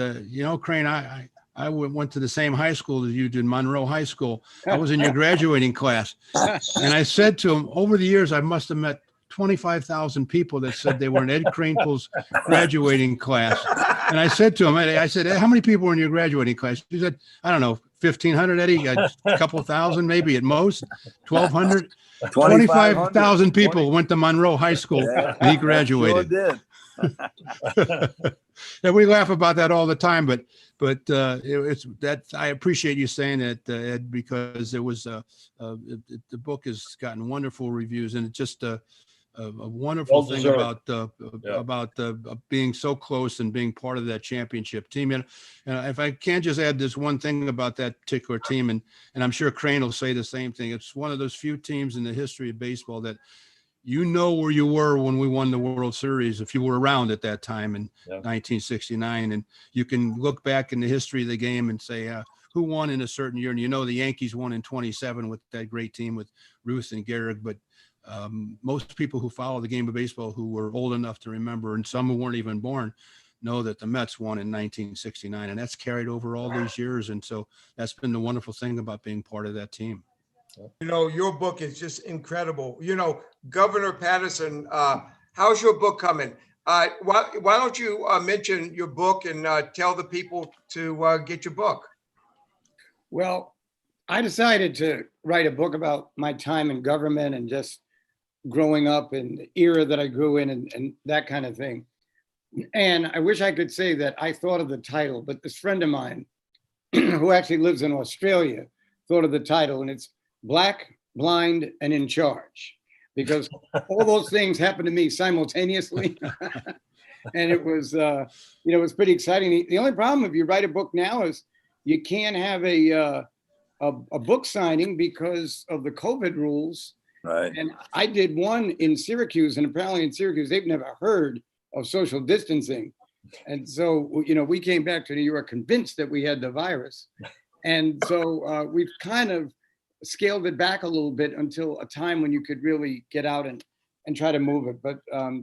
Crane, I went to the same high school as you did, Monroe High School. I was in your graduating class. And I said to him, over the years, I must have met 25,000 people that said they were in Ed Kranepool's graduating class. And I said to him, I said, how many people were in your graduating class? He said, I don't know, 1,500, Eddie, a couple thousand, maybe at most, 1,200. 25,000 people went to Monroe High School, and he graduated. Sure did. And we laugh about that all the time, but it's that I appreciate you saying that, Ed, because it was the book has gotten wonderful reviews, and it's just a wonderful thing about being so close and being part of that championship team. And if I can just add this one thing about that particular team, and I'm sure Crane will say the same thing. It's one of those few teams in the history of baseball that where you were when we won the World Series, if you were around at that time in 1969, and you can look back in the history of the game and say who won in a certain year. And the Yankees won in 27 with that great team with Ruth and Gehrig, but most people who follow the game of baseball who were old enough to remember, and some who weren't even born, know that the Mets won in 1969, and that's carried over all these years. And so that's been the wonderful thing about being part of that team. You know, your book is just incredible. You know, Governor Patterson, how's your book coming? Why don't you mention your book and tell the people to get your book? Well, I decided to write a book about my time in government and just growing up in the era that I grew in and that kind of thing. And I wish I could say that I thought of the title, but this friend of mine who actually lives in Australia thought of the title, and it's Black, Blind, and in Charge, because all those things happened to me simultaneously. And it was, it was pretty exciting. The only problem if you write a book now is you can't have a book signing because of the COVID rules. Right. And I did one in Syracuse, and apparently in Syracuse, they've never heard of social distancing. And so, we came back to New York convinced that we had the virus. And so we've kind of scaled it back a little bit until a time when you could really get out and try to move it. But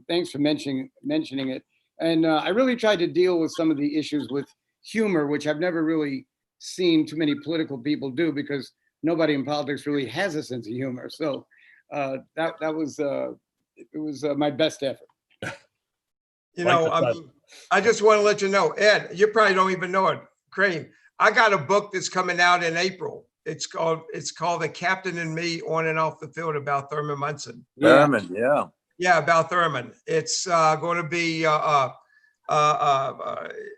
thanks for mentioning it. And I really tried to deal with some of the issues with humor, which I've never really seen too many political people do, because nobody in politics really has a sense of humor. So that was my best effort. You know, I just want to let you know, Ed, you probably don't even know it, Crane. I got a book that's coming out in April. It's called The Captain and Me On and Off the Field, about Thurman Munson. Thurman, yeah. Yeah, about Thurman. It's going to be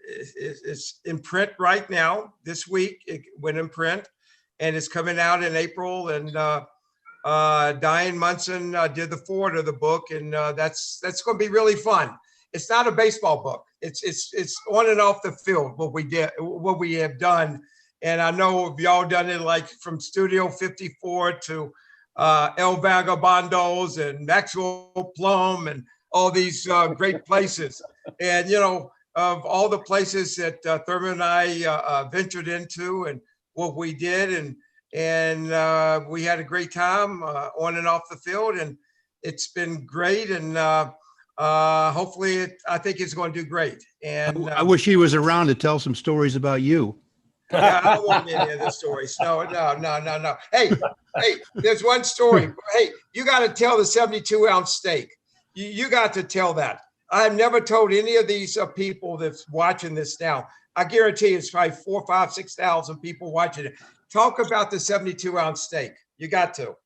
it's in print right now. This week it went in print, and it's coming out in April. And Diane Munson did the forward of the book, and that's going to be really fun. It's not a baseball book. It's on and off the field what we have done. And I know y'all done it like from Studio 54 to El Vagabondos and Maxwell Plum and all these great places. And, of all the places that Thurman and I ventured into and what we did, and we had a great time on and off the field, and it's been great. And hopefully I think it's going to do great. And I wish he was around to tell some stories about you. Yeah, I don't want any of the stories. No. Hey, there's one story. Hey, you got to tell the 72-ounce steak. You got to tell that. I've never told any of these people that's watching this now. I guarantee it's probably 4,000, 5,000, 6,000 people watching it. Talk about the 72-ounce steak. You got to.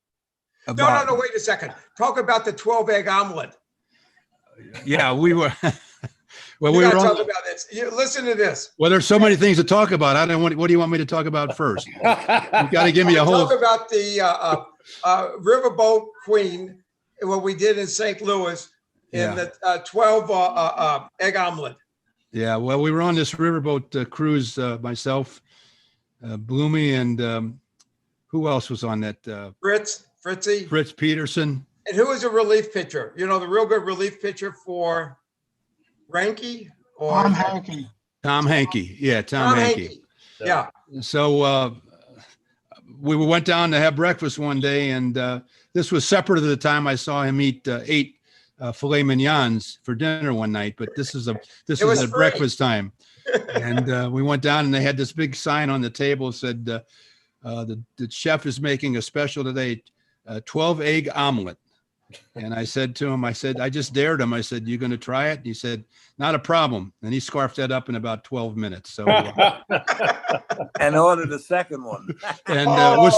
No, wait a second. Talk about the 12-egg omelet. Yeah, we were. Well, we we were talk about this. Listen to this. Well, there's so many things to talk about. I don't want. What do you want me to talk about first? You got to give me a whole. Talk about the Riverboat Queen, what we did in St. Louis in the 12 egg omelet. Yeah, well, we were on this riverboat cruise. Myself, Bloomy, and who else was on that? Fritzy. Fritz Peterson. And who was a relief pitcher? The real good relief pitcher for Ranky or Tom Hankey. Tom Hankey. Yeah, Tom Hankey. Yeah. So we went down to have breakfast one day, and this was separate of the time I saw him eat 8 filet mignons for dinner one night. But this was at breakfast time, and we went down, and they had this big sign on the table that said the chef is making a special today, 12-egg omelet. And I said to him, I just dared him. I said, "You going to try it?" And he said, "Not a problem." And he scarfed that up in about 12 minutes. So, and ordered a second one. And was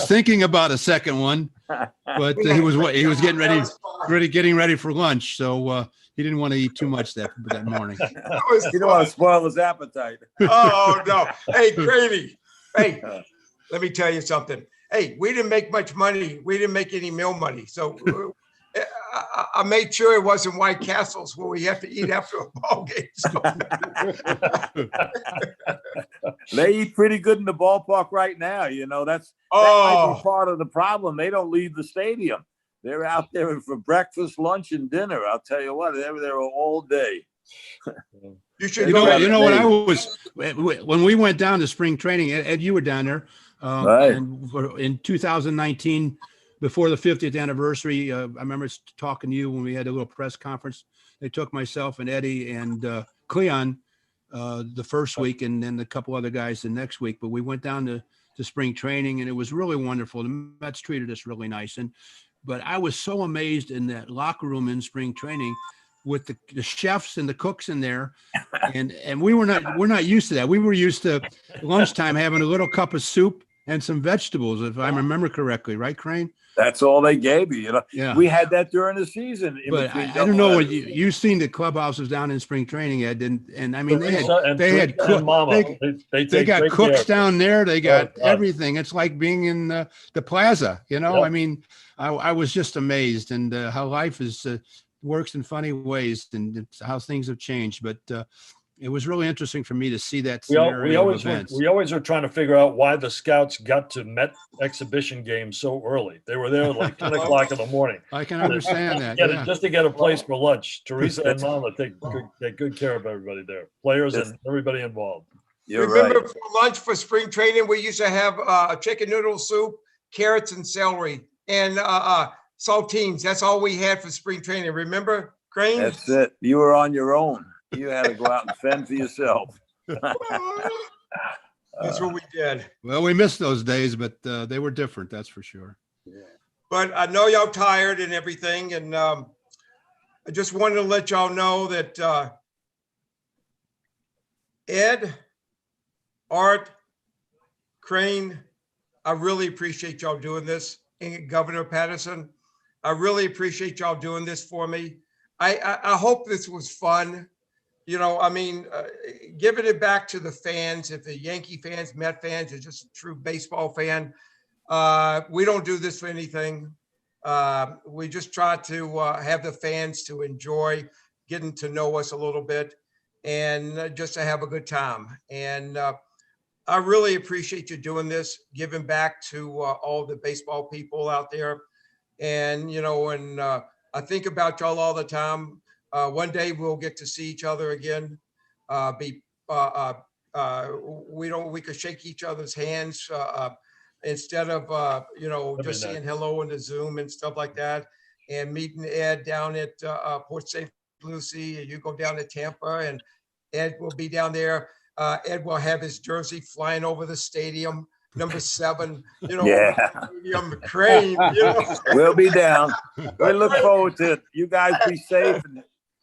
thinking about a second one, but he was getting ready for lunch. So he didn't want to eat too much that morning. He didn't want to spoil his appetite. Oh no! Hey, Grady. Hey, let me tell you something. Hey, we didn't make much money. We didn't make any meal money. So I made sure it wasn't White Castles where we have to eat after a ball game. So. They eat pretty good in the ballpark right now. That might be part of the problem. They don't leave the stadium. They're out there for breakfast, lunch, and dinner. I'll tell you what, they were there all day. You should what I was when we went down to spring training. Ed, you were down there. Right. And in 2019, before the 50th anniversary, I remember talking to you when we had a little press conference. They took myself and Eddie and Cleon the first week, and then a couple other guys the next week. But we went down to spring training, and it was really wonderful. The Mets treated us really nice, but I was so amazed in that locker room in spring training with the chefs and the cooks in there, and we're not used to that. We were used to lunchtime having a little cup of soup and some vegetables, if I remember correctly, right, Crane? That's all they gave you. Yeah. We had that during the season. But I don't know what you've seen the clubhouses down in spring training, Ed, and I mean they had they got cooks down there. They got everything. It's like being in the plaza. Yep. I mean, I was just amazed, and how life is works in funny ways, and how things have changed. But it was really interesting for me to see that scenario of events. We always are trying to figure out why the scouts got to Met exhibition games so early. They were there like 10 o'clock in the morning. I can understand that. Just to get a place for lunch. Teresa and Mama take good care of everybody there, players and everybody involved. Remember right. For lunch for spring training, we used to have chicken noodle soup, carrots and celery, and saltines. That's all we had for spring training. Remember, Crane? That's it. You were on your own. You had to go out and fend for yourself. That's what we did. Well, we missed those days, but they were different. That's for sure. Yeah. But I know y'all tired and everything. And I just wanted to let y'all know that Ed, Art, Crane, I really appreciate y'all doing this. And Governor Patterson, I really appreciate y'all doing this for me. I hope this was fun. I mean, giving it back to the fans, if the Yankee fans, Met fans, are just a true baseball fan, we don't do this for anything. We just try to have the fans to enjoy getting to know us a little bit and just to have a good time. And I really appreciate you doing this, giving back to all the baseball people out there. And, I think about y'all all the time. One day we'll get to see each other again. We could shake each other's hands instead of just saying hello in the Zoom and stuff like that. And meeting Ed down at Port St. Lucie, and you go down to Tampa, and Ed will be down there. Ed will have his jersey flying over the stadium, number 7. Stadium Crane. We'll be down. We look forward to it. You guys be safe.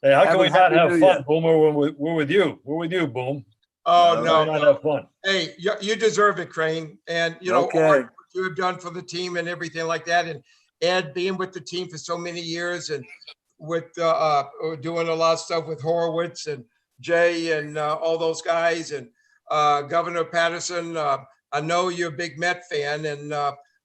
Hey, how can we not have fun, Boomer, when we're with you? We're with you, Boom. Oh, no. Not have fun. Hey, you deserve it, Crane. And, what you have done for the team and everything like that. And Ed being with the team for so many years, and with doing a lot of stuff with Horowitz and Jay and all those guys. And Governor Patterson, I know you're a big Met fan, and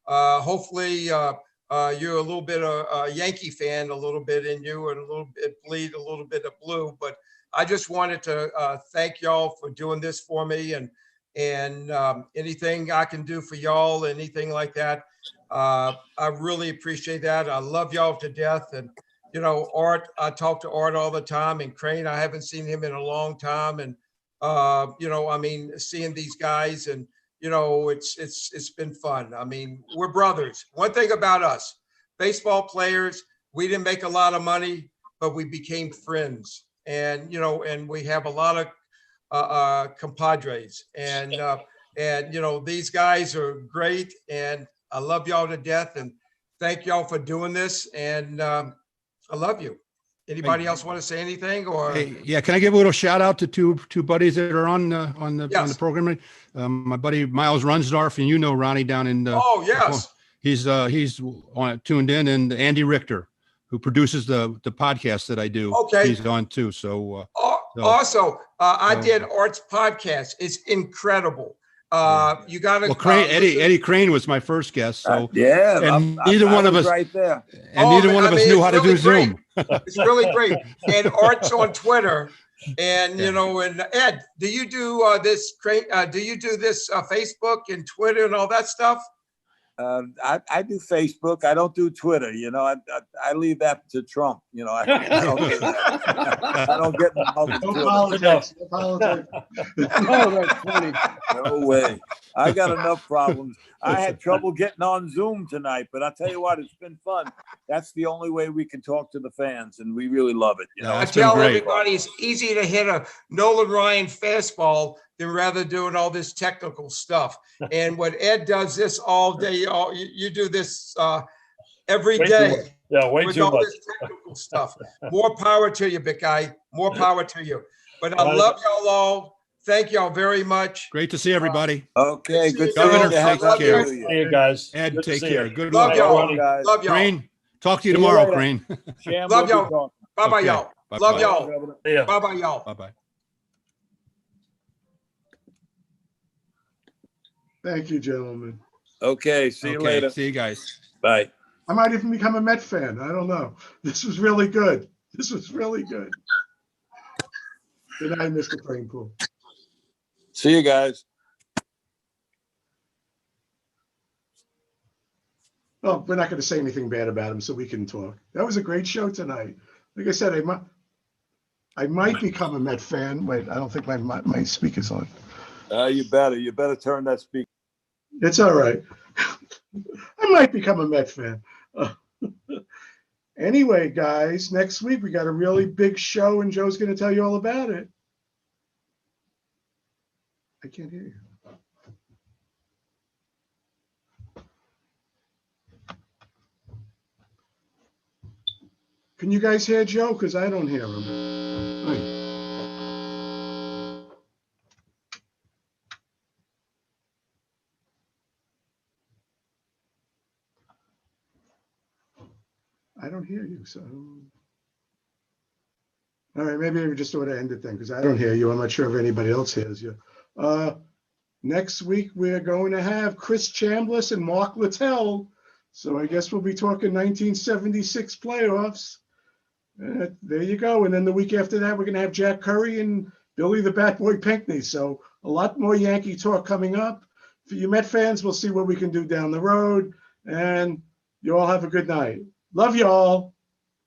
hopefully you're a little bit a Yankee fan, a little bit in you, and a little bit of blue. But I just wanted to thank y'all for doing this for me, and anything I can do for y'all, anything like that. I really appreciate that. I love y'all to death. And, Art, I talk to Art all the time, and Crane, I haven't seen him in a long time. And, seeing these guys, and, it's been fun. I mean, we're brothers. One thing about us, baseball players, we didn't make a lot of money, but we became friends. And, and we have a lot of compadres. And these guys are great. And I love y'all to death. And thank y'all for doing this. And I love you. Anybody else want to say anything? Or hey, can I give a little shout out to two buddies that are on the program? My buddy Miles Runsdorf, and Ronnie down in he's tuned in, and Andy Richter, who produces the podcast that I do. Okay, he's on too. So also I did Art's podcast. It's incredible. You got to. Well, Eddie Crane was my first guest. So and neither one of us right there. And neither one of us knew how to do Zoom. It's really great. And Art's on Twitter, and and Ed, do you do this? Do you do this Facebook and Twitter and all that stuff? I do Facebook. I don't do Twitter. You know, I leave that to Trump. You know, I don't do that. I don't get involved in No Twitter. politics, no politics. Oh, that's funny. No way. I got enough problems. I had trouble getting on Zoom tonight, but I'll tell you what, it's been fun. That's the only way we can talk to the fans, and we really love it. You know, I That's been tell great. everybody it's easy to hit a Nolan Ryan fastball than rather doing all this technical stuff. And what Ed does this all day, you do this every Way too day much. Yeah, way with too all much. this technical stuff. More power to you, big guy. More power to you. But I Right. love y'all all. Thank y'all very much. Great to see everybody. okay, good Governor, to have take care. you. See you guys. Ed, Good to take see care. you. Good Love luck. y'all. Everybody. Guys. Love y'all. Crane, talk to you See you tomorrow, later. Crane. Sham, Love we'll y'all. be talking. Bye-bye, Okay. y'all. Bye-bye. Love y'all. Governor. See ya. Bye-bye, y'all. Bye-bye. Thank you, gentlemen. Okay, see you Okay, later. see you guys. Bye. I might even become a Met fan. I don't know. This was really good. This was really good. Good night, Mr. Kranepool. See you guys. Well, we're not going to say anything bad about him, so we can talk. That was a great show tonight. Like I said, I might become a Met fan. Wait, I don't think my speaker's on. You better turn that speaker. It's all right. I might become a Met fan. Anyway, guys, next week we got a really big show, and Joe's going to tell you all about it. I can't hear you. Can you guys hear Joe? Because I don't hear him. Wait. I don't hear you, so. All right, maybe we just ought to end it then, because I don't hear you. I'm not sure if anybody else hears you. Next week, we're going to have Chris Chambliss and Mark Littell. So I guess we'll be talking 1976 playoffs. There you go. And then the week after that, we're going to have Jack Curry and Billy the Bat Boy Pinkney. So a lot more Yankee talk coming up. For you Met fans, we'll see what we can do down the road. And you all have a good night. Love you all.